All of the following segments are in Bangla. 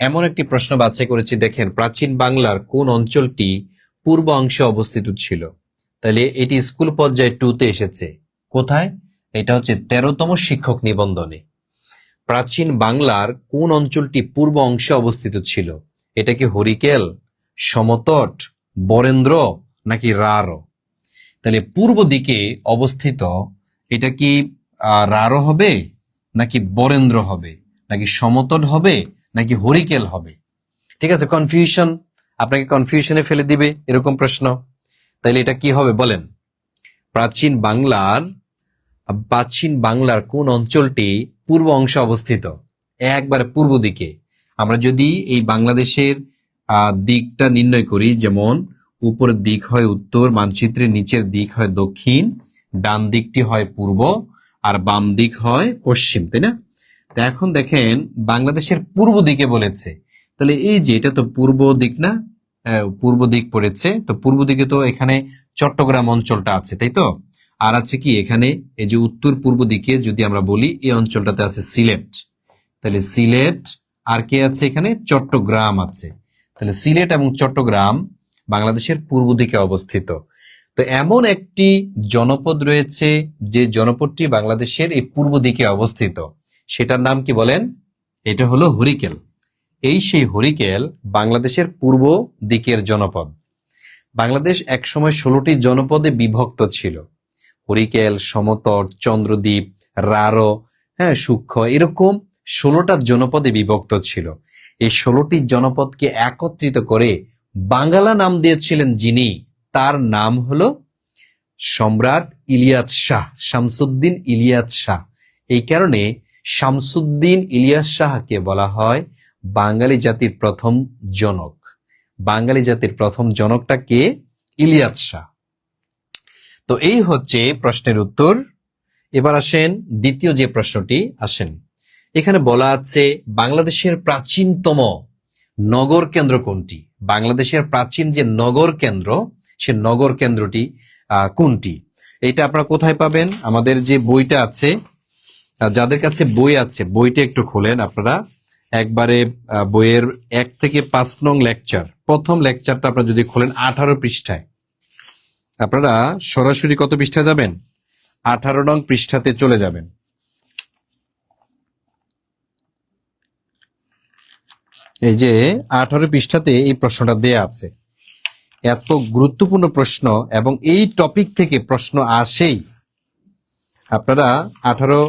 এমন একটি প্রশ্ন বাছাই করেছি, দেখেন প্রাচীন বাংলার কোন অঞ্চলটি পূর্ব অংশে অবস্থিত ছিল। তাহলে এটি স্কুল পর্যায়ে 2 তে এসেছে। কোথায়? এটা হচ্ছে 13তম শিক্ষক নিবন্ধনে। প্রাচীন বাংলার কোন অঞ্চলটি পূর্ব অংশে অবস্থিত ছিল? এটা কি হরিকেল, সমতট, বরেন্দ্র নাকি রারো? তাহলে পূর্ব দিকে অবস্থিত এটা কি রারো হবে নাকি বরেন্দ্র হবে নাকি সমতট হবে নাকি হরিকেল হবে? ঠিক আছে, কনফিউশন, আপনাকে কনফিউশনে ফেলে দিবে এরকম প্রশ্ন। তাহলে এটা কি হবে বলেন? প্রাচীন বাংলার কোন অঞ্চলটি পূর্ব অংশে অবস্থিত? একবারে পূর্ব দিকে। আমরা যদি এই বাংলাদেশের দিকটা নির্ণয় করি, যেমন উপরের দিক হয় উত্তর, মানচিত্রের নিচের দিক হয় দক্ষিণ, ডান দিকটি হয় পূর্ব আর বাম দিক হয় পশ্চিম, তাই না? তো এখন দেখেন বাংলাদেশের পূর্ব দিকে বলেছে, তাহলে এই যে এটা তো পূর্ব দিক না, পূর্ব দিক পড়েছে, তো পূর্ব দিকে তো এখানে চট্টগ্রাম অঞ্চলটা আছে, তাই তো? আর আছে কি এখানে, এই যে উত্তর পূর্ব দিকে যদি আমরা বলি, এই অঞ্চলটাতে আছে সিলেট। তাহলে সিলেট আর কে আছে এখানে? চট্টগ্রাম আছে। তাহলে সিলেট এবং চট্টগ্রাম বাংলাদেশের পূর্ব দিকে অবস্থিত। তো এমন একটি জনপদ রয়েছে যে জনপদটি বাংলাদেশের এই পূর্ব দিকে অবস্থিত, সেটার নাম কি বলেন? এটা হলো হরিকেল। এই সেই হরিকেল বাংলাদেশের পূর্ব দিকের জনপদ। বাংলাদেশ একসময় 16টি জনপদে বিভক্ত ছিল। হরিকেল, সমতট, চন্দ্রদ্বীপ, রারো, সূক্ষ্ম, এরকম 16টা জনপদে বিভক্ত ছিল। এই 16টি জনপদকে একত্রিত করে বাঙ্গালা নাম দিয়েছিলেন যিনি, তার নাম হলো সম্রাট ইলিয়াস শাহ, শামসুদ্দিন ইলিয়াস শাহ। এই কারণে শামসুদ্দিন ইলিয়াস শাহকে বলা হয় বাঙালি জাতির প্রথম জনক। বাঙালি জাতির প্রথম জনকটা কে? ইলিয়াস শাহ। তো এই হচ্ছে প্রশ্নের উত্তর। এবার আসেন দ্বিতীয় যে প্রশ্নটি, আসেন এখানে বলা আছে বাংলাদেশের প্রাচীনতম নগর কেন্দ্র কোনটি? বাংলাদেশের প্রাচীন যে নগর কেন্দ্র, সে নগর কেন্দ্রটি কোনটি? এটা আপনারা কোথায় পাবেন? আমাদের যে বইটা আছে, যাদের কাছে বই আছে বইটা একটু খোলেন আপনারা, একবারে বইয়ের 1 থেকে 5 নং লেকচার, প্রথম লেকচারটা আপনারা যদি খোলেন 18 পৃষ্ঠায়, আপনারা সরাসরি কত পৃষ্ঠায় যাবেন? 18 নং পৃষ্ঠাতে চলে যাবেন। এই যে 18 পৃষ্ঠাতে এই প্রশ্নটা দেয়া আছে। এত গুরুত্বপূর্ণ প্রশ্ন এবং এই টপিক থেকে প্রশ্ন আসেই। আপনারা 18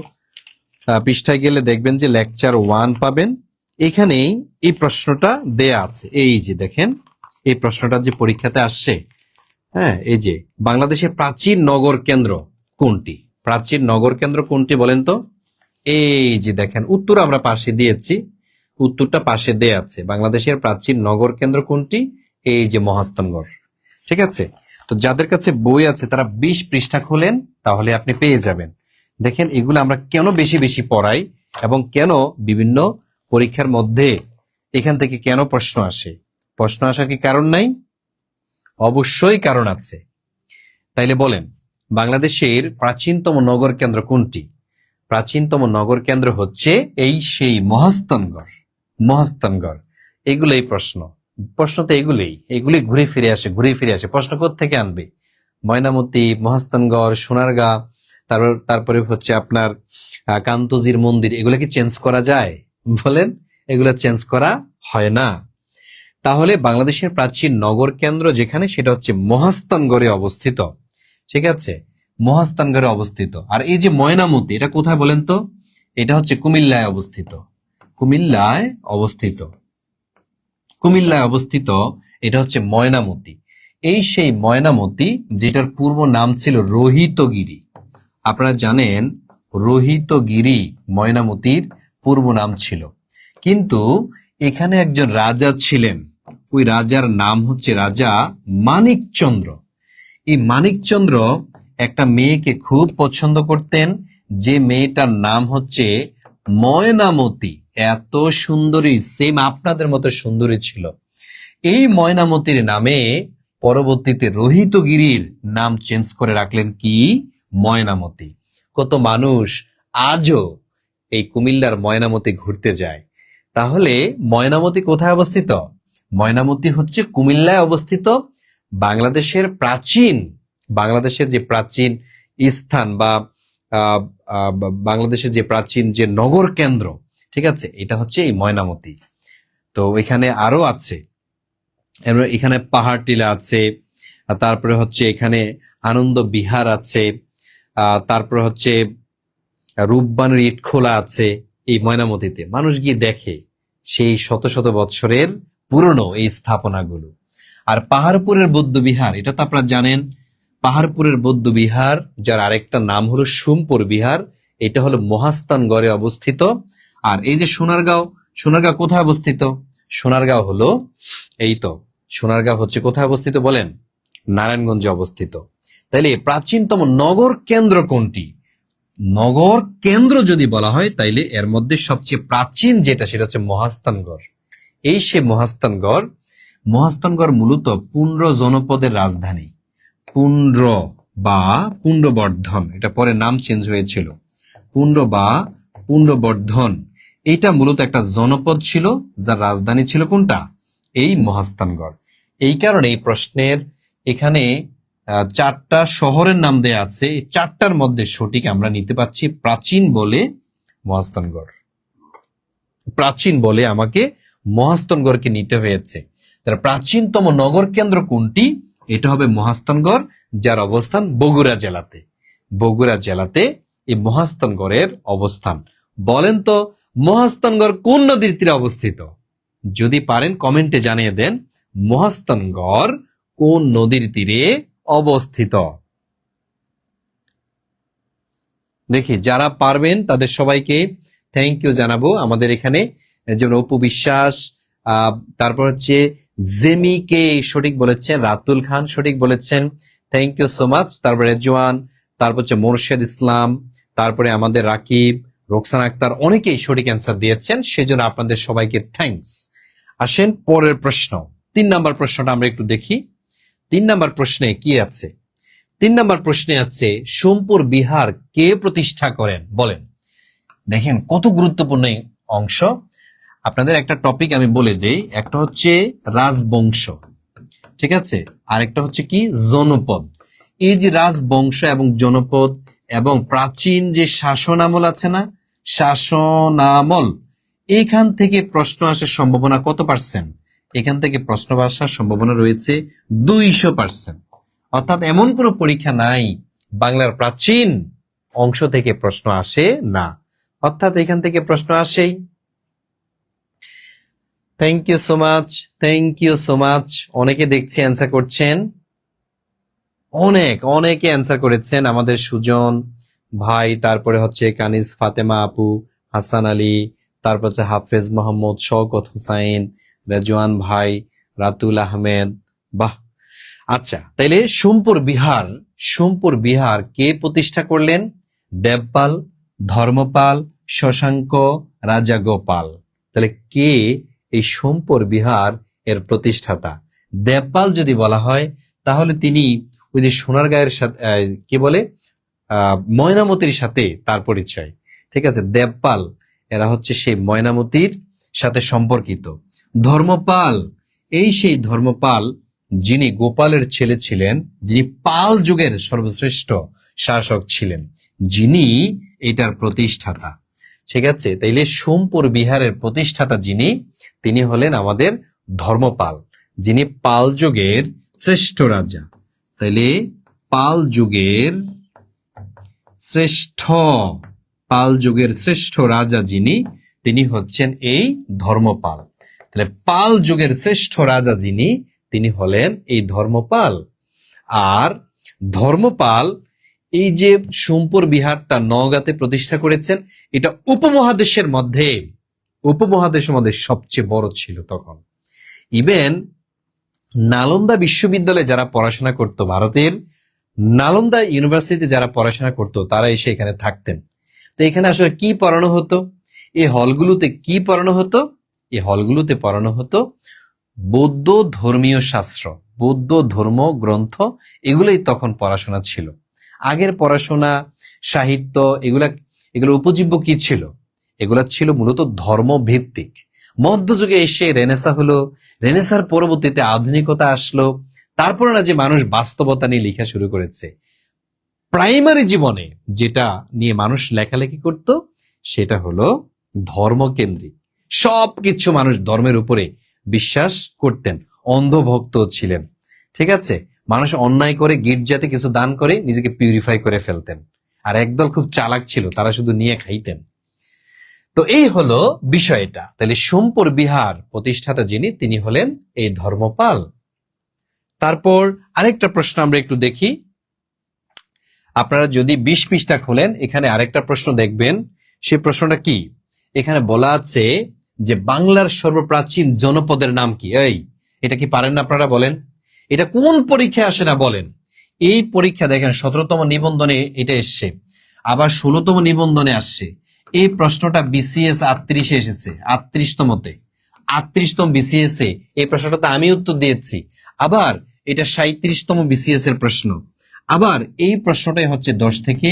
পৃষ্ঠায় গেলে দেখবেন যে লেকচার 1 পাবেন, এখানেই এই প্রশ্নটা দেয়া আছে। এই যে দেখেন এই প্রশ্নটা যে পরীক্ষাতে আসছে, এই যে বাংলাদেশের প্রাচীন নগর কেন্দ্র কোনটি? প্রাচীন নগর কেন্দ্র কোনটি বলেন তো? এই যে দেখেন উত্তর আমরা পাশে দিয়েছি, উত্তরটা পাশে দেয়া আছে। বাংলাদেশের প্রাচীন নগর কেন্দ্র কোনটি? এই যে মহাস্থানগড়। ঠিক আছে, তো যাদের কাছে বই আছে তারা 20 পৃষ্ঠা খোলেন, তাহলে আপনি পেয়ে যাবেন। দেখেন এগুলো আমরা কেন বেশি বেশি পড়াই এবং কেন বিভিন্ন পরীক্ষার মধ্যে এখান থেকে কেন প্রশ্ন আসে। প্রশ্ন আসার কি কারণ নাই? অবশ্যই কারণ আছে। তাইলে বলেন বাংলাদেশের প্রাচীনতম নগর কেন্দ্র কোনটি? প্রাচীনতম নগর কেন্দ্র হচ্ছে এই সেই মহাস্থানগড়। মহাস্থানগড়। এগুলোই প্রশ্ন তো এগুলি ঘুরে ফিরে আসে। প্রশ্ন থেকে আনবে? ময়নামতি, মহাস্থানগড়, সোনারগাঁ, তারপরে হচ্ছে আপনার কান্তজির মন্দির, এগুলো কি চেঞ্জ করা যায়? বলেন, এগুলো চেঞ্জ করা হয় না। তাহলে বাংলাদেশের প্রাচীন নগর কেন্দ্র যেখানে, সেটা হচ্ছে মহাস্থানগড়ে অবস্থিত। ঠিক আছে, মহাস্থানগড়ে অবস্থিত। আর এই যে ময়নামতি, এটা কোথায় বলেন তো? এটা হচ্ছে কুমিল্লায় অবস্থিত। কুমিল্লায় অবস্থিত এটা হচ্ছে ময়নামতি। এই সেই ময়নামতি যেটার পূর্ব নাম ছিল রোহিতগিরি। আপনারা জানেন রোহিতগিরি ময়নামতির পূর্ব নাম ছিল, কিন্তু এখানে একজন রাজা ছিলেন, ওই রাজার নাম হচ্ছে রাজা মানিকচন্দ্র। এই মানিকচন্দ্র একটা মেয়েকে খুব পছন্দ করতেন, যে মেয়েটার নাম হচ্ছে ময়নামতি। এত সুন্দরী, সেম আপনাদের মতো সুন্দরী ছিল। এই ময়নামতির নামে পরবর্তীতে রোহিতগিরির নাম চেঞ্জ করে রাখলেন কি? ময়নামতি। কত মানুষ আজও এই কুমিল্লার ময়নামতি ঘুরতে যায়। তাহলে ময়নামতি কোথায় অবস্থিত? ময়নামতি হচ্ছে কুমিল্লায় অবস্থিত। বাংলাদেশের যে প্রাচীন স্থান বা বাংলাদেশের যে প্রাচীন যে নগর কেন্দ্র, ঠিক আছে, এটা হচ্ছে এই ময়নামতি। তো এখানে আরো আছে, এখানে পাহাড় টিলা আছে, তারপরে হচ্ছে এখানে আনন্দ বিহার আছে, তারপরে হচ্ছে রূপবান ইট খোলা আছে। এই ময়নামতিতে মানুষ গিয়ে দেখে সেই শত শত বৎসরের পুরনো এই স্থাপনাগুলো। আর পাহাড়পুরের বৌদ্ধ বিহার, এটা তো আপনারা জানেন, পাহাড়পুরের বৌদ্ধ বিহার, যার আরেকটা নাম হলো সোমপুর বিহার, এটা হলো মহাস্থানগড়ে অবস্থিত। আর এই যে সোনারগাঁও, সোনারগাঁও কোথায় অবস্থিত? সোনারগাঁও হলো, এই তো, সোনারগাঁও হচ্ছে কোথায় অবস্থিত বলেন? নারায়ণগঞ্জে অবস্থিত। তাইলে প্রাচীনতম নগর কেন্দ্র কোনটি? নগর কেন্দ্র যদি বলা হয় তাইলে এর মধ্যে সবচেয়ে প্রাচীন যেটা, সেটা হচ্ছে মহাস্থানগড়। এই সে মহাস্থানগড়। মহাস্থানগড় মূলত পুন্ড্র জনপদের রাজধানী। পুন্ড্র বা পুণ্ডবর্ধন, এটা পরে নাম চেঞ্জ হয়েছিল, পুন্ড্র বা পুণ্ডবর্ধন। এটা মূলত একটা জনপদ ছিল, যার রাজধানী ছিল কোনটা? এই মহাস্থানগড়। এই কারণে এই প্রশ্নের এখানে 4টা শহরের নাম দেয়া আছে, এই 4টার মধ্যে সঠিক আমরা নিতে পারছি প্রাচীন বলে মহাস্থানগড়। প্রাচীন বলে আমাকে মহাস্থানগড়কে নিতে হয়েছে। তার প্রাচীনতম নগর কেন্দ্র কোনটি? এটা হবে মহাস্থানগড়, যার অবস্থান বগুড়া জেলাতে। বগুড়া জেলাতে এই মহাস্থানগড়ের অবস্থান। বলেন তো মহাস্থানগড় কোন নদীর তীরে অবস্থিত? যদি পারেন কমেন্টে জানিয়ে দেন মহাস্থানগড় কোন নদীর তীরে অবস্থিত। দেখি যারা পারবেন তাদের সবাইকে থ্যাংক ইউ জানাবো। আমাদের এখানে যেমন অপু বিশ্বাস, তারপর হচ্ছে জেমি কে সঠিক বলেছেন, রাতুল খান সঠিক বলেছেন, থ্যাংক ইউ সো মাচ। তারপরে রেজওয়ান, তারপর হচ্ছে মোরশেদ ইসলাম, তারপরে আমাদের রাকিব, রোকসান আক্তার, অনেকেই সঠিক অ্যান্সার দিয়েছেন, সেজন্য আপনাদের সবাইকে থ্যাঙ্কস। আসেন পরের প্রশ্ন, 3 নাম্বার প্রশ্নটা আমরা একটু দেখি। 3 নাম্বার প্রশ্নে কি আছে? 3 নাম্বার প্রশ্নে আছে সোমপুর বিহার কে প্রতিষ্ঠা করেন বলেন। দেখেন কত গুরুত্বপূর্ণ অংশ। আপনাদের একটা টপিক আমি বলে দেই, একটা হচ্ছে রাজবংশ, ঠিক আছে, আরেকটা হচ্ছে কি জনপদ। এই যে রাজবংশ এবং জনপদ এবং প্রাচীন যে শাসনামল আছে না, শাসনামল, এখান থেকে প্রশ্ন আসার সম্ভাবনা কত পার্সেন্ট? এখান থেকে প্রশ্ন আসার সম্ভাবনা রয়েছে 200%। অর্থাৎ এমন কোনো পরীক্ষা নাই বাংলার প্রাচীন অংশ থেকে প্রশ্ন আসে না, অর্থাৎ এখান থেকে প্রশ্ন আসেই। Thank you so much, thank you so much. অনেকে দেখছি অ্যান্সার করছেন, অনেকে অ্যান্সার করেছেন। আমাদের সুজন ভাই, তারপরে হচ্ছে কানিজ ফাতেমা আপু, হাসান আলী, তারপর হচ্ছে হাফেজ মোহাম্মদ, শওকত হুসাইন, রেজওয়ান ভাই, রাতুল আহমেদ, বাহ। আচ্ছা, তাইলে সোমপুর বিহার কে প্রতিষ্ঠা করলেন? দেবপাল, ধর্মপাল, শশাঙ্ক, রাজাগোপাল। তাহলে কে এই সোমপুর বিহার এর প্রতিষ্ঠাতা? দেবপাল যদি বলা হয় তাহলে তিনি ওই যে সোনারগাঁয়ের সাথে কি বলে ময়নামতির সাথে তার পরিচয়, ঠিক আছে। দেবপাল এরা হচ্ছে সেই ময়নামতির সাথে সম্পর্কিত। ধর্মপাল, এই সেই ধর্মপাল যিনি গোপালের ছেলে ছিলেন, যিনি পাল যুগের সর্বশ্রেষ্ঠ শাসক ছিলেন, যিনি এটার প্রতিষ্ঠাতা, ঠিক আছে। তাইলে সোমপুর বিহারের প্রতিষ্ঠাতা যিনি, তিনি হলেন আমাদের ধর্মপাল, যিনি পাল যুগের শ্রেষ্ঠ রাজা। তাইলে পাল যুগের শ্রেষ্ঠ রাজা যিনি, তিনি হচ্ছেন এই ধর্মপাল। তাহলে পাল যুগের শ্রেষ্ঠ রাজা যিনি, তিনি হলেন এই ধর্মপাল। আর ধর্মপাল এই যে সোমপুর বিহারটা নওগাঁতে প্রতিষ্ঠা করেছেন, এটা উপমহাদেশের মধ্যে সবচেয়ে বড় ছিল তখন। ইভেন নালন্দা বিশ্ববিদ্যালয়ে যারা পড়াশোনা করত, ভারতের নালন্দা ইউনিভার্সিটিতে যারা পড়াশোনা করত, তারা এসে এখানে থাকতেন। তো এখানে আসলে কি পড়ানো হতো? এই হলগুলোতে কি পড়ানো হতো? এই হলগুলোতে পড়ানো হতো বৌদ্ধ ধর্মীয় শাস্ত্র, বৌদ্ধ ধর্ম গ্রন্থ, এগুলোই তখন পড়াশোনা ছিল। আগের পড়াশোনা, সাহিত্য, এগুলো উপজীব্য কি ছিল? এগুলা ছিল মূলত ধর্ম ভিত্তিক, মধ্যযুগে এসে রেনেসা হলো, রেনেসার পরবর্তীতে আধুনিকতা আসলো, তারপরে না যে মানুষ বাস্তবতা নিয়ে লেখা শুরু করেছে। প্রাইমারি জীবনে যেটা নিয়ে মানুষ লেখালেখি করত সেটা হলো ধর্মকেন্দ্রিক। সবকিছু মানুষ ধর্মের উপরে বিশ্বাস করতেন, অন্ধভক্ত ছিলেন। ঠিক আছে, মানুষ অন্যায় করে গির্জাতে কিছু দান করে নিজেকে পিউরিফাই করে ফেলতেন। আর একদল খুব চালাক ছিল, তারা শুধু নিয়ে খাইতেন। তো এই হলো বিষয়টা। তাহলে সোমপুর বিহার প্রতিষ্ঠাতা যিনি, তিনি হলেন এই ধর্মপাল। তারপর আরেকটা প্রশ্ন আমরা একটু দেখি। আপনারা যদি 20 পৃষ্ঠা খোলেন, এখানে আরেকটা প্রশ্ন দেখবেন। সেই প্রশ্নটা কি? এখানে বলা আছে যে বাংলার সর্বপ্রাচীন জনপদের নাম কি? এটা কি পারেন না আপনারা? বলেন, এটা কোন পরীক্ষায় আসে না বলেন? এই পরীক্ষা দেখেন 17তম নিবন্ধনে এটা এসছে, আবার 16তম নিবন্ধনে আসছে। এই প্রশ্নটা বিসিএস 38-এ এসেছে, 38তমতে, 38তম বিসিএস এ এই প্রশ্নটাতে আমি উত্তর দিয়েছি। আবার এটা 37তম বিসিএস এর প্রশ্ন। আবার এই প্রশ্নটাই হচ্ছে 10 থেকে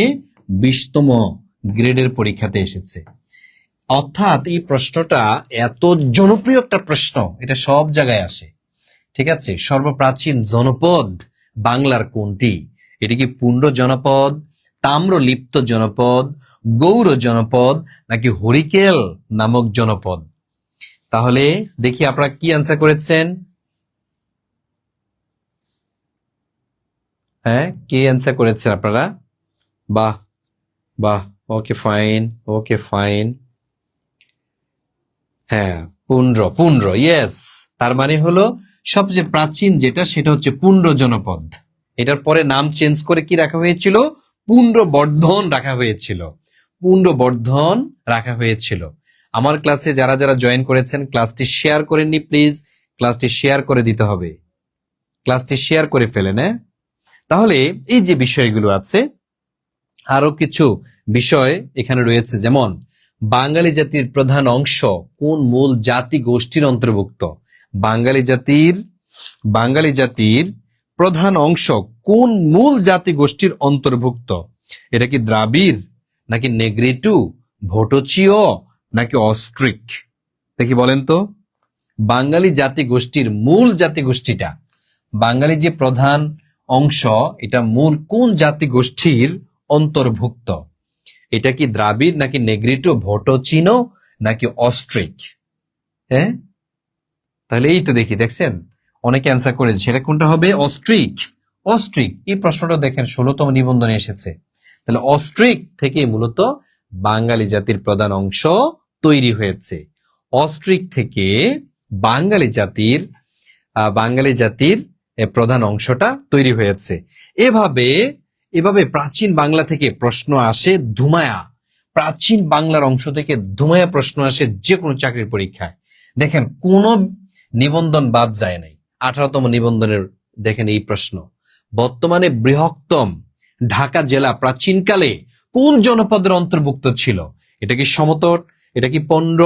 20তম গ্রেডের পরীক্ষাতে এসেছে। অর্থাৎ এই প্রশ্নটা এত জনপ্রিয় একটা প্রশ্ন, এটা সব জায়গায় আসে। ঠিক আছে, সর্বপ্রাচীন জনপদ বাংলার কোনটি? এটি কি পুণ্ড জনপদ, তাম্রলিপ্ত জনপদ, গৌর জনপদ, নাকি হরিকেল নামক জনপদ? তাহলে দেখি আপনারা কি অ্যান্সার করেছেন। হ্যাঁ, কি অ্যান্সার করেছেন আপনারা? বাহ বাহ, ওকে ফাইন, ওকে ফাইন। হ্যাঁ, পুণ্ড, ইয়েস। তার মানে হলো সবচেয়ে প্রাচীন যেটা, সেটা হচ্ছে পুণ্ড জনপদ। এটার পরে নাম চেঞ্জ করে কি রাখা হয়েছিল? পুণ্ড্রবর্ধন রাখা হয়েছিল, পুণ্ড্রবর্ধন রাখা হয়েছিল। আমার ক্লাসে যারা যারা জয়েন করেছেন, ক্লাসটি শেয়ার করেননি, প্লিজ ক্লাসটি শেয়ার করে দিতে হবে, ক্লাসটি শেয়ার করে ফেলেন। হ্যাঁ, তাহলে এই যে বিষয়গুলো আছে, আরো কিছু বিষয় এখানে রয়েছে, যেমন বাঙালি জাতির প্রধান অংশ কোন মূল জাতি গোষ্ঠীর অন্তর্ভুক্ত? বাঙালি জাতির প্রধান অংশ কোন মূল জাতি গোষ্ঠীর অন্তর্ভুক্ত? এটা কি দ্রাবিড়, নাকি নেগ্রিটু, ভোটোচিও, নাকি অস্ট্রিক? দেখি বলেন তো, বাঙালি জাতি গোষ্ঠীর মূল জাতি গোষ্ঠীটা, বাঙালি যে প্রধান অংশ, এটা মূল কোন জাতি গোষ্ঠীর অন্তর্ভুক্ত? এটা কি দ্রাবিড়, নাকি নেগ্রিটো, ভোটোচিনো, নাকি অস্ট্রিক? হ্যাঁ, তাহলে এই তো দেখি, দেখছেন অনেকে অ্যান্সার করেছে, সেটা কোনটা হবে? অস্ট্রিক। অস্ট্রিক, এই প্রশ্নটা দেখেন 16তম নিবন্ধনে এসেছে। তাহলে অস্ট্রিক থেকে মূলত বাঙালি জাতির প্রধান অংশ তৈরি হয়েছে। অস্ট্রিক থেকে বাঙালি জাতির প্রধান অংশটা তৈরি হয়েছে। এভাবে প্রাচীন বাংলা থেকে প্রশ্ন আসে ধুমায়া, প্রাচীন বাংলার অংশ থেকে ধুমায়া প্রশ্ন আসে যে কোনো চাকরির পরীক্ষায়। দেখেন কোন নিবন্ধন বাদ যায় নাই। 18তম নিবন্ধনের দেখেন এই প্রশ্ন, বর্তমানে বৃহত্তম ঢাকা জেলা প্রাচীনকালে কোন জনপদের অন্তর্ভুক্ত ছিল? এটা কি সমতট, এটা কি পণ্ড,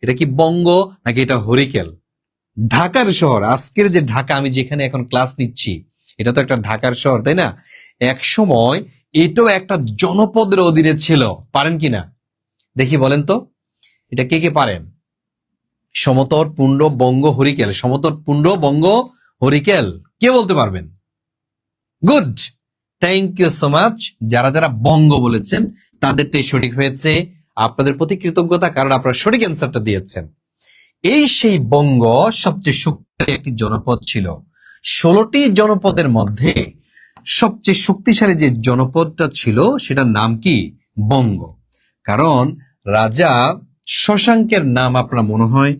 এটা কি বঙ্গ, নাকি এটা হরিকেল? ঢাকার শহর, আজকের যে ঢাকা আমি যেখানে এখন ক্লাস নিচ্ছি, এটা তো একটা ঢাকার শহর, তাই না? এক সময় এটাও একটা জনপদের অধীনে ছিল। পারেন কিনা দেখি বলেন তো, এটা কে কে পারেন? সমতট, পুণ্ড, বঙ্গ, হরিকেল। সমতট, পুণ্ড, বঙ্গ, হরিকেল, কে বলতে পারবেন? Good, thank you so much. যারা যারা বঙ্গ বলেছেন তাদেরটাই সঠিক হয়েছে। আপনাদের প্রতি কৃতজ্ঞতা, কারণ আপনারা সঠিক অ্যান্সারটা দিয়েছেন। এই সেই বঙ্গ সবচেয়ে শক্তিশালী একটি জনপদ ছিল। 16টি জনপদের মধ্যে সবচেয়ে শক্তিশালী যে জনপদটা ছিল সেটার নাম কি? বঙ্গ। কারণ রাজা শশাঙ্কের নাম আপনারা মনে হয়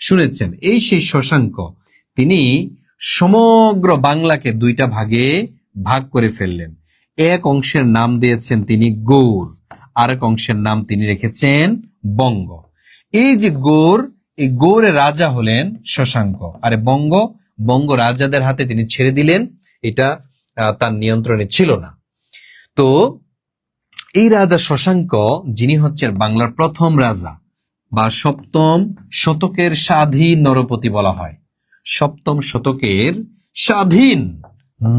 শুনেছেন। এই সেই শশাঙ্ক, তিনি সমগ্র বাংলাকে দুইটা ভাগে ভাগ করে ফেললেন। এক অংশের নাম দিয়েছেন তিনি গৌড়, আরেক অংশের নাম তিনি রেখেছেন বঙ্গ। এই যে গৌড়, এই গৌড়ের রাজা হলেন শশাঙ্ক, আর বঙ্গ রাজাদের হাতে তিনি ছেড়ে দিলেন। এটা তার নিয়ন্ত্রণে ছিল না। তো এই রাজা শশাঙ্ক, যিনি হচ্ছেন বাংলার প্রথম রাজা, বা 7ম শতকের স্বাধীন নরপতি বলা হয়। 7ম শতকের স্বাধীন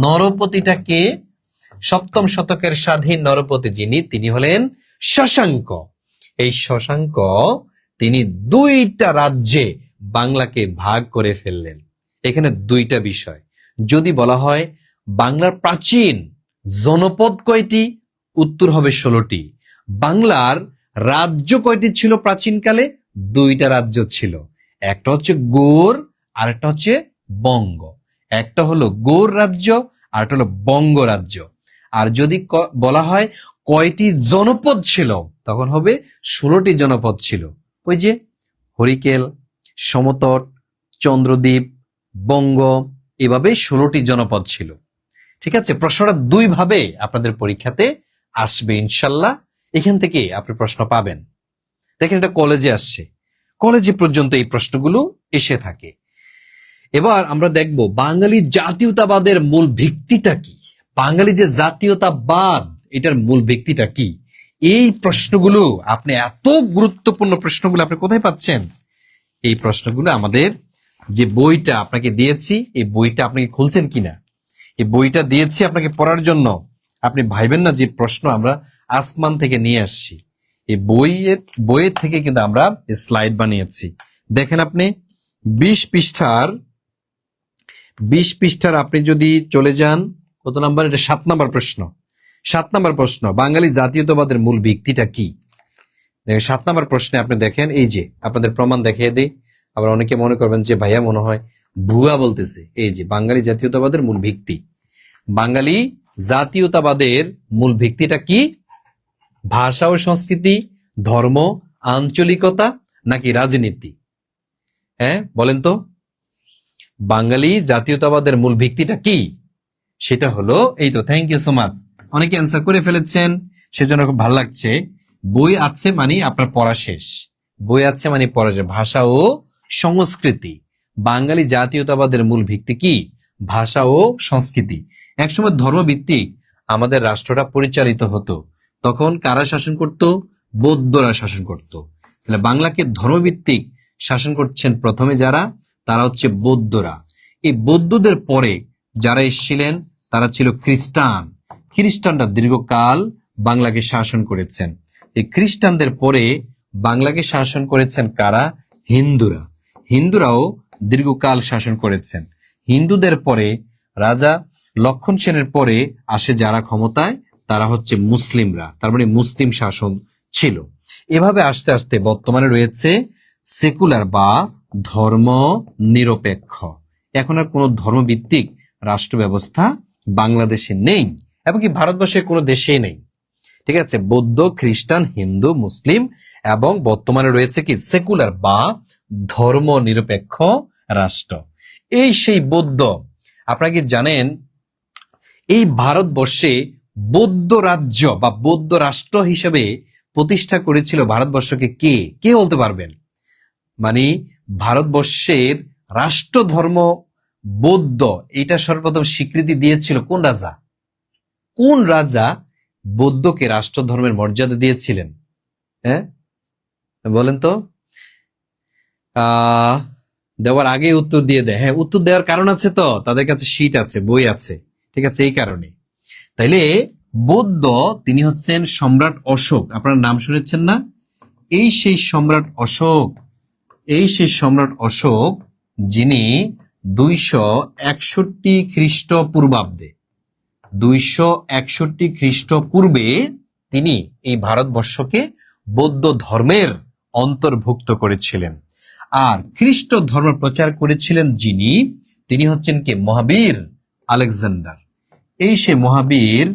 নরপতিটাকে, 7ম শতকের স্বাধীন নরপতি যিনি, তিনি হলেন শশাঙ্ক। এই শশাঙ্ক তিনি দুইটা রাজ্যে বাংলাকে ভাগ করে ফেললেন। এখানে দুইটা বিষয়। যদি বলা হয় বাংলার প্রাচীন জনপদ কয়টি, উত্তর হবে 16টি। বাংলার রাজ্য কয়টি ছিল প্রাচীনকালে? দুইটা রাজ্য ছিল, একটা হচ্ছে গৌড় আর একটা হচ্ছে বঙ্গ। একটা হলো গৌড় রাজ্য আর একটা হলো বঙ্গ রাজ্য। আর যদি বলা হয় কয়টি জনপদ ছিল, তখন হবে 16টি জনপদ ছিল। ওই যে হরিকেল, সমতট, চন্দ্রদ্বীপ, বঙ্গ, এভাবে 16টি জনপদ ছিল। ঠিক আছে, প্রশ্নটা দুই ভাবে আপনাদের পরীক্ষাতে আসবে ইনশাল্লাহ। এখান থেকে আপনি প্রশ্ন পাবেন। দেখেন, এটা কলেজে আসছে, কলেজে পর্যন্ত এই প্রশ্নগুলো এসে থাকে। এবার আমরা দেখব বাঙালি জাতীয়তাবাদের মূল ভিত্তিটা কি। বাঙালি যে জাতীয়তাবাদ, এটার মূল ভিত্তিটা কি? এই প্রশ্নগুলো আপনি, এত গুরুত্বপূর্ণ প্রশ্নগুলো আপনি কোথায় পাচ্ছেন? এই প্রশ্নগুলো আমাদের যে বইটা আপনাকে দিয়েছি, এই বইটা আপনি খুলছেন কিনা? এই বইটা দিয়েছি আপনাকে পড়ার জন্য। আপনি ভাইবেন না যে প্রশ্ন আমরা আসমান থেকে নিয়ে আসছি। এই বইয়ের থেকে কিন্তু আমরা স্লাইড বানিয়েছি। দেখেন আপনি 20 পৃষ্ঠার আপনি যদি চলে যান, কত নাম্বার? এটা 7 নাম্বার প্রশ্ন। 7 নাম্বার প্রশ্ন, বাঙালি জাতীয়তাবাদের মূল ভিত্তিটা কি? 7 নাম্বার প্রশ্নে আপনি দেখেন, এই যে আপনাদের প্রমাণ দেখিয়ে দিই। আবার অনেকে মনে করবেন যে ভাইয়া মনে হয় ভুয়া বলতেছে। এই যে বাঙালি জাতীয়তাবাদের মূল ভিত্তি। বাঙালি জাতীয়তাবাদের মূল ভিত্তিটা কি? ভাষা ও সংস্কৃতি, ধর্ম, আঞ্চলিকতা নাকি রাজনীতি? হ্যাঁ বলেন তো, বাঙালি জাতীয়তাবাদের মূল ভিত্তিটা কি? সেটা হলো, এই তো, থ্যাংক ইউ সো মাচ, অনেকে অ্যান্সার করে ফেলেছেন, সেজন্য খুব ভালো লাগছে। বই আছে মানে আপনার পড়া শেষ, বই আছে মানে পড়া শেষ। ভাষা ও সংস্কৃতি, বাঙালি জাতীয়তাবাদের মূল ভিত্তি কি? ভাষা ও সংস্কৃতি। একসময় ধর্মভিত্তিক আমাদের রাষ্ট্রটা পরিচালিত হতো। তখন কারা শাসন করত? বৌদ্ধরা শাসন করত। তাহলে বাংলাকে ধর্মভিত্তিক শাসন করছেন প্রথমে যারা, তারা হচ্ছে বৌদ্ধরা। এই বৌদ্ধদের পরে যারা এসেছিলেন তারা ছিল খ্রিস্টান। খ্রিস্টানরা দীর্ঘকাল বাংলাকে শাসন করেছেন। এই খ্রিস্টানদের পরে বাংলাকে শাসন করেছেন কারা? হিন্দুরা। হিন্দুরাও দীর্ঘকাল শাসন করেছেন। হিন্দুদের পরে রাজা লক্ষণ সেনের পরে আসে যারা ক্ষমতায়, তারা হচ্ছে মুসলিমরা। তার মানে মুসলিম শাসন ছিল। এভাবে আস্তে আস্তে বর্তমানে রয়েছে সেকুলার বা ধর্ম নিরপেক্ষ। এখন আর কোনো ধর্মভিত্তিক রাষ্ট্র ব্যবস্থা বাংলাদেশে নেই, এমনকি ভারতবর্ষের কোনো দেশেই নেই। ঠিক আছে, বৌদ্ধ, খ্রিস্টান, হিন্দু, মুসলিম, এবং বর্তমানে রয়েছে কি? সেকুলার বা ধর্ম নিরপেক্ষ রাষ্ট্র। এই সেই বৌদ্ধ। আপনারা কি জানেন এই ভারতবর্ষে বৌদ্ধ রাজ্য বা বৌদ্ধ রাষ্ট্র হিসেবে প্রতিষ্ঠা করেছিল ভারতবর্ষকে কে? কে বলতে পারবেন? মানে ভারতবর্ষের রাষ্ট্র ধর্ম বৌদ্ধ, এটা সর্বপ্রথম স্বীকৃতি দিয়েছিল কোন রাজা? কোন রাজা বৌদ্ধকে রাষ্ট্র ধর্মের মর্যাদা দিয়েছিলেন? হ্যাঁ বলেন তো। দেওয়ার আগে উত্তর দিয়ে দেয়। হ্যাঁ, উত্তর দেওয়ার কারণ আছে, তো তাদের কাছে শীট আছে, বই আছে। ঠিক আছে, এই কারণে। তাইলে বৌদ্ধ, তিনি হচ্ছেন সম্রাট অশোক। আপনার নাম শুনেছেন না? এই সেই সম্রাট অশোক, এই সেই সম্রাট অশোক যিনি 261 খ্রিস্টপূর্বাব্দে, 261 খ্রিস্টপূর্বে তিনি এই ভারতবর্ষকে বৌদ্ধ ধর্মের অন্তর্ভুক্ত করেছিলেন। আর খ্রিস্ট ধর্ম প্রচার করেছিলেন যিনি, তিনি হচ্ছেন কে? মহাবীর আলেকজান্ডার। এই সে মহাবীর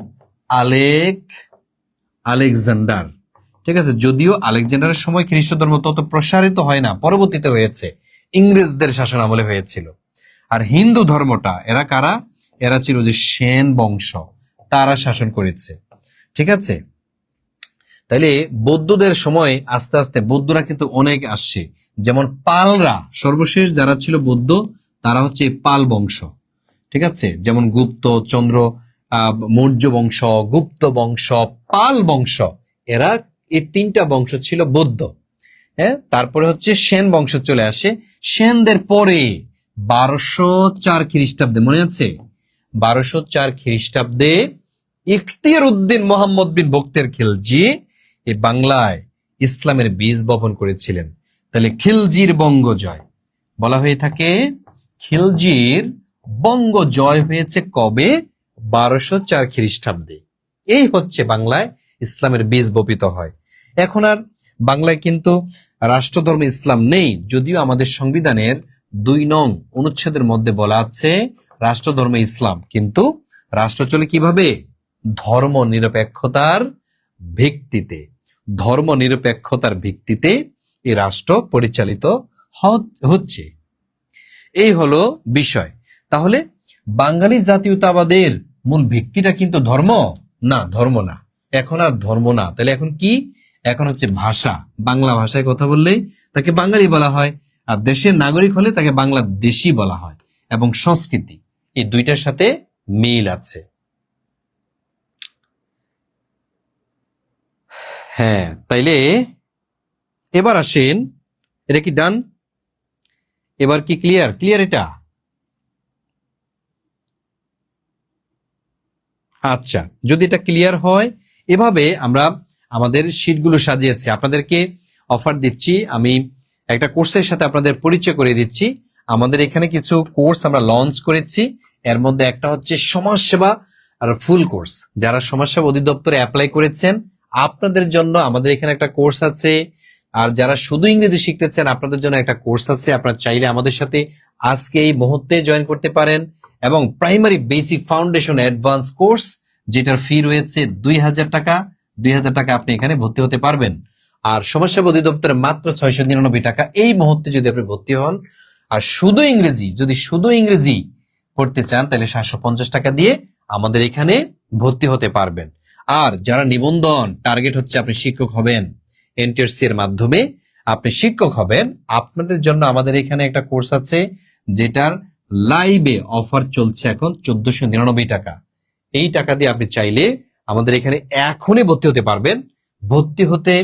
আলেকজান্ডার। ঠিক আছে, যদিও আলেকজান্ডারের সময় খ্রিস্ট ধর্ম তত প্রসারিত হয় না, পরবর্তীতে হয়েছে, ইংরেজদের শাসন আমলে হয়েছিল। আর হিন্দু ধর্মটা, এরা কারা? এরা ছিল যে সেন বংশ, তারা শাসন করেছে। ঠিক আছে, তাইলে বৌদ্ধদের সময় আস্তে আস্তে বৌদ্ধরা কিন্তু অনেক আসছে। যেমন পালরা, সর্বশেষ যারা ছিল বৌদ্ধ, তারা হচ্ছে পাল বংশ। ঠিক আছে, যেমন গুপ্ত, চন্দ্র, মৌর্য বংশ, গুপ্ত বংশ, পাল বংশ, এরা এই 3টা বংশ ছিল বৌদ্ধ। হ্যাঁ, তারপরে হচ্ছে সেন বংশ চলে আসে। সেনদের পরে 1204 খ্রিস্টাব্দে, মনে আছে? 1204 খ্রিস্টাব্দে ইখতিয়ার উদ্দিন মোহাম্মদ বিন বখতিয়ার খিলজি এই বাংলায় ইসলামের বীজ বপন করেছিলেন। তাহলে খিলজির বঙ্গজয় বলা হয়ে থাকে। খিলজির বঙ্গজয় হয়েছে কবে? 1204 খ্রিস্টাব্দে। এই হচ্ছে বাংলায় ইসলামের বীজ বপিত হয়। এখন আর বাংলায় কিন্তু রাষ্ট্রধর্ম ইসলাম নেই, যদিও আমাদের সংবিধানের 2 নং অনুচ্ছেদের মধ্যে বলা আছে রাষ্ট্রধর্ম ইসলাম, কিন্তু রাষ্ট্র চলে কিভাবে? ধর্ম নিরপেক্ষতার ভিত্তিতে। ধর্ম নিরপেক্ষতার ভিত্তিতে এই রাষ্ট্র পরিচালিত হচ্ছে। এই হলো বিষয়। তাহলে বাঙালি জাতীয়তাবাদের মূল ভিত্তিটা কিন্তু ধর্ম না, ধর্ম না, এখন আর ধর্ম না। তাহলে এখন কি? এখন হচ্ছে ভাষা। বাংলা ভাষায় কথা বললেই তাকে বাঙালি বলা হয়, আর দেশের নাগরিক হলে তাকে বাংলাদেশী বলা হয়। এবং সংস্কৃতি, এই দুইটার সাথে মিল আছে। হ্যাঁ, তাইলে এবার আসেন, এটা কি ডান? এবার কি ক্লিয়ার? ক্লিয়ার এটা? আচ্ছা, যদি এটা ক্লিয়ার হয়, এভাবে আমরা আমাদের শীটগুলো সাজিয়েছি। আপনাদেরকে অফার দিচ্ছি, আমি একটা কোর্সের সাথে আপনাদের পরিচয় করে দিচ্ছি। আমাদের এখানে কিছু কোর্স আমরা লঞ্চ করেছি। এর মধ্যে একটা হচ্ছে সমাজসেবা আর ফুল কোর্স। যারা সমাজসেবা অধিদপ্তরে অ্যাপ্লাই করেছেন আপনাদের জন্য আমাদের এখানে একটা কোর্স আছে। আর যারা শুধু ইংরেজি শিখতে চান আপনাদের জন্য একটা কোর্স আছে। আপনারা চাইলে আমাদের সাথে আজকে এই মুহূর্তে জয়েন করতে পারেন। এবং primary basic foundation advance course, যেটার ফি রয়েছে 2000 টাকা। 2000 টাকা আপনি এখানে ভর্তি হতে পারবেন। আর সমাজসেবা অধিদপ্তরে মাত্র 699 টাকা এই মুহূর্তে যদি আপনি ভর্তি হন। আর শুধু ইংরেজি, যদি শুধু ইংরেজি পড়তে চান তাহলে 750 টাকা দিয়ে আমাদের এখানে ভর্তি হতে পারবেন। আর যারা নিবন্ধন টার্গেট হচ্ছে আপনি শিক্ষক হবেন, এনটিআরসি এর মাধ্যমে আপনি শিক্ষক হবেন, আপনাদের জন্য আমাদের এখানে একটা কোর্স আছে যেটার লাইভে অফার চলছে এখন 1499 টাকা। এই টাকা দিয়ে আপনি চাইলে আমাদের এখানে এখনই ভর্তি হতে পারবেন। ভর্তি হতে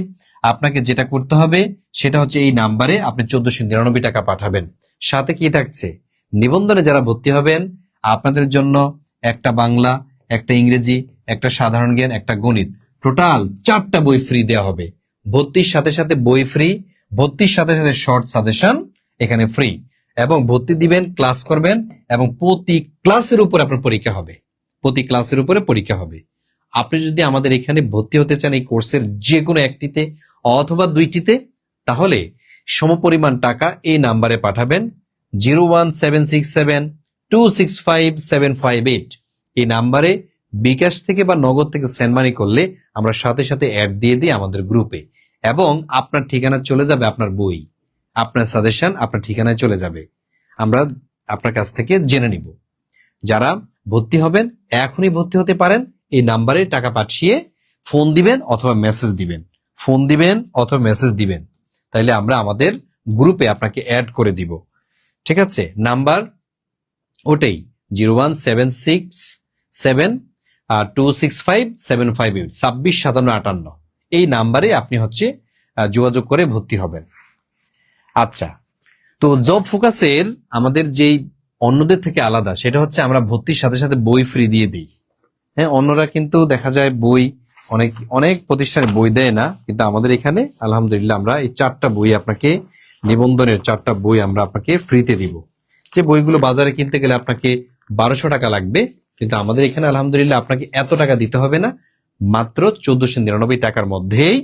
আপনাকে যেটা করতে হবে সেটা হচ্ছে এই নাম্বারে আপনি 1499 টাকা পাঠাবেন। সাথে কি থাকছে? নিবন্ধনে যারা ভর্তি হবেন আপনাদের জন্য একটা বাংলা, একটা ইংরেজি, একটা সাধারণ জ্ঞান, একটা গণিত, টোটাল 4টা বই ফ্রি দেওয়া হবে। ভর্তির সাথে সাথে বই ফ্রি, ভর্তির সাথে সাথে শর্ট সাজেশন এখানে ফ্রি। এবং ভর্তি দিবেন, ক্লাস করবেন, এবং প্রতি ক্লাসের উপর আপনার পরীক্ষা হবে। প্রতি ক্লাসের উপরে পরীক্ষা হবে। আপনি যদি আমাদের এখানে ভর্তি হতে চান এই কোর্সের যে কোনো একটিতে অথবা দুইটিতে, তাহলে সমপরিমাণ টাকা এই নাম্বারে পাঠাবেন 01767265758। এই নাম্বারে বিকাশ থেকে বা নগদ থেকে সেন্ড মানি করলে আমরা সাথে সাথে অ্যাড দিয়ে দিই আমাদের গ্রুপে, এবং আপনার ঠিকানা চলে যাবে আপনার বই, আপনার সাজেশন আপনার ঠিকানায় চলে যাবে। আমরা আপনার কাছ থেকে জেনে নিব। যারা ভর্তি হবেন এখনই ভর্তি হতে পারেন। এই নাম্বারে টাকা পাঠিয়ে ফোন দিবেন অথবা মেসেজ দিবেন, ফোন দিবেন অথবা মেসেজ দিবেন, তাইলে আমরা আমাদের গ্রুপে আপনাকে অ্যাড করে দিব। ঠিক আছে? নাম্বার ওটাই 01767265758, 265758। এই নাম্বারে আপনি হচ্ছে যোগাযোগ করে ভর্তি হবেন। আচ্ছা, তো জব ফোকাসের আমাদের যেই অন্যদের থেকে আলাদা সেটা হচ্ছে আমরা ভর্তির সাথে সাথে বই ফ্রি দিয়ে দিই। হ্যাঁ, অন্যরা কিন্তু দেখা যায় বই অনেক অনেক প্রতিষ্ঠানে বই দেয় না, কিন্তু আমাদের এখানে আলহামদুলিল্লাহ আমরা এই 4টা বই আপনাকে, নিবন্ধনের 4টা বই আমরা আপনাকে ফ্রিতে দিব। যে বইগুলো বাজারে কিনতে গেলে আপনাকে 1200 টাকা লাগবে, কিন্তু আমাদের এখানে আলহামদুলিল্লাহ আপনাকে এত টাকা দিতে হবে না। মাত্র 1499 টাকার মধ্যেই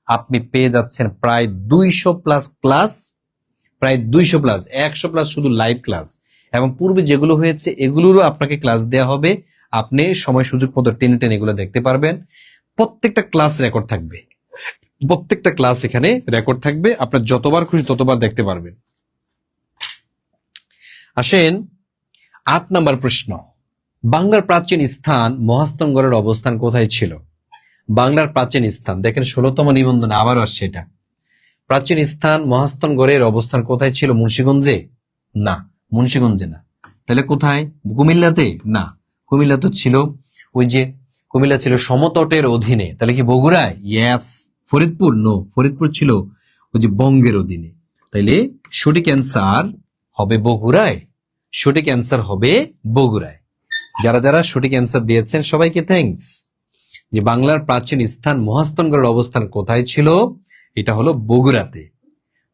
আপনি পেয়ে যাচ্ছেন প্রায় 200 প্লাস ক্লাস, প্রায় 200 প্লাস, 100 প্লাস শুধু লাইভ ক্লাস। এবং পূর্বে যেগুলো হয়েছে এগুলোরও আপনাকে ক্লাস দেওয়া হবে। আপনি সময় সুযোগ মতো টেনে টেনে এগুলো দেখতে পারবেন। প্রত্যেকটা ক্লাস রেকর্ড থাকবে, প্রত্যেকটা ক্লাস এখানে রেকর্ড থাকবে। আপনার যতবার খুশি ততবার দেখতে পারবেন। আসেন 8 নাম্বার প্রশ্ন। বাংলার প্রাচীন স্থান মহাস্থানগড়ের অবস্থান কোথায় ছিল? বাংলার প্রাচীন স্থান দেখেন 16তম নিবন্ধনে আবারও আসছে এটা। প্রাচীন স্থান মহাস্থানগড়ের অবস্থান কোথায় ছিল? মুন্সিগঞ্জে? না, মুন্সিগঞ্জে না। তাহলে কোথায়? কুমিল্লাতে? না, কুমিল্লা তো ছিল ওই যে কুমিল্লা ছিল সমতটের অধীনে। তাহলে কি বগুড়ায়? ইয়েস। ফরিদপুর? নো, ফরিদপুর ছিল ওই যে বঙ্গের অধীনে। তাইলে সঠিক অ্যান্সার হবে বগুড়ায়। সঠিক অ্যান্সার হবে বগুড়ায়। যারা যারা সঠিক অ্যান্সার দিয়েছেন সবাইকে থ্যাঙ্কস। যে বাংলার প্রাচীন স্থান মহাস্থানগড়ের অবস্থান কোথায় ছিল? এটা হলো বগুড়াতে।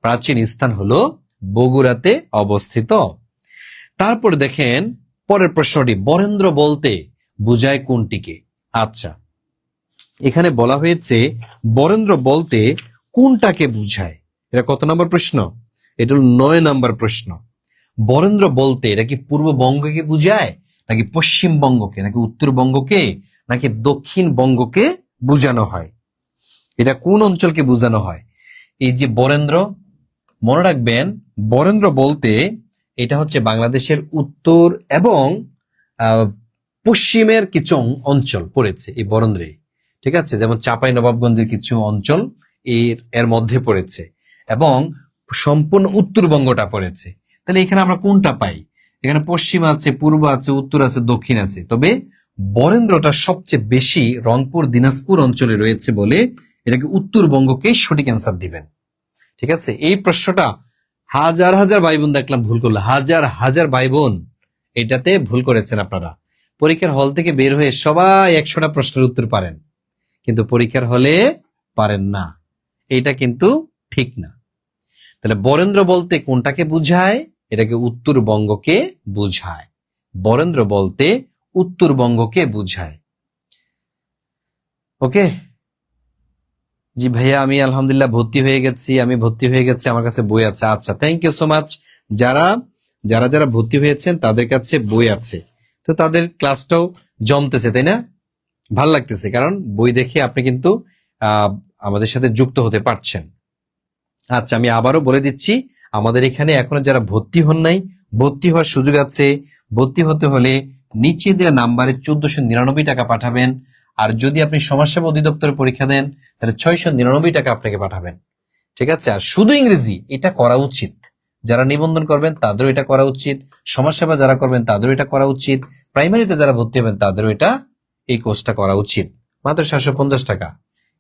প্রাচীন স্থান হলো বগুড়াতে অবস্থিত। তারপর দেখেন পরের প্রশ্নটি, বরেন্দ্র বলতে বুঝায় কোনটিকে? আচ্ছা, এখানে বলা হয়েছে বরেন্দ্র বলতে কোনটাকে বুঝায়। এটা কত নম্বর প্রশ্ন? এটা হলো 9 নম্বর প্রশ্ন। বরেন্দ্র বলতে এটা কি পূর্ববঙ্গকে বুঝায়, নাকি পশ্চিমবঙ্গকে, নাকি উত্তরবঙ্গকে, নাকি দক্ষিণবঙ্গকে বোঝানো হয়? এটা কোন অঞ্চলকে বোঝানো হয়? এই যে বরেন্দ্র, মনে রাখবেন বরেন্দ্র বলতে এটা হচ্ছে বাংলাদেশের উত্তর এবং পশ্চিমের কিছু অঞ্চল পড়েছে এই বরেন্দ্রে। ঠিক আছে, যেমন চাঁপাই নবাবগঞ্জের কিছু অঞ্চল এর মধ্যে পড়েছে এবং সম্পূর্ণ উত্তরবঙ্গটা পড়েছে। তাহলে এখানে আমরা কোনটা পাই? এখানে পশ্চিম আছে, পূর্ব আছে, উত্তর আছে, দক্ষিণ আছে। তবে বরেন্দ্রটা সবচেয়ে বেশি রংপুর দিনাজপুর অঞ্চলে রয়েছে বলে এটাকে উত্তরবঙ্গকে সঠিক অ্যান্সার দিবেন। ঠিক আছে, এই প্রশ্নটা হাজার হাজার ভাই বোন দেখলাম ভুল করলো, হাজার হাজার ভাই বোন এটাতে ভুল করেছেন আপনারা। পরীক্ষার হল থেকে বের হয়ে সবাই 100টা প্রশ্নের উত্তর পারেন, কিন্তু পরীক্ষার হলে পারেন না। এটা কিন্তু ঠিক না। তাহলে বরেন্দ্র বলতে কোনটাকে বুঝায়? এটাকে উত্তরবঙ্গকে বুঝায়। বরেন্দ্র বলতে উত্তরবঙ্গকে বুঝায়। ওকে জি ভাইয়া, আমি আলহামদুলিল্লাহ ভর্তি হয়ে গেছি, আমার কাছে বই আছে। আচ্ছা, থ্যাংক ইউ সো মাচ। যারা যারা যারা ভর্তি হয়েছেন তাদের কাছে বই আছে, তো তাদের ক্লাসটাও জমতেছে, তাই না? ভাল লাগতেছে, কারণ বই দেখে আপনি কিন্তু আমাদের সাথে যুক্ত হতে পারছেন। আচ্ছা, আমি আবারও বলে দিচ্ছি, আমাদের এখানে এখনো যারা ভর্তি হন নাই, ভর্তি হওয়ার সুযোগ আছে। ভর্তি হতে হলে নিচে দেওয়া নাম্বারে 1499 টাকা পাঠাবেন। আর যদি আপনি সমাজসেবা অধিদপ্তরে পরীক্ষা দেন তাহলে 699 টাকা আপনাকে পাঠাবেন। ঠিক আছে, আর শুধু ইংরেজি এটা করা উচিত। যারা নিবন্ধন করবেন তাদেরও এটা করা উচিত, সমাজসেবা যারা করবেন তাদেরও এটা করা উচিত, প্রাইমারিতে যারা ভর্তি হবেন তাদেরও এই কোর্সটা করা উচিত। মাত্র 750 টাকা।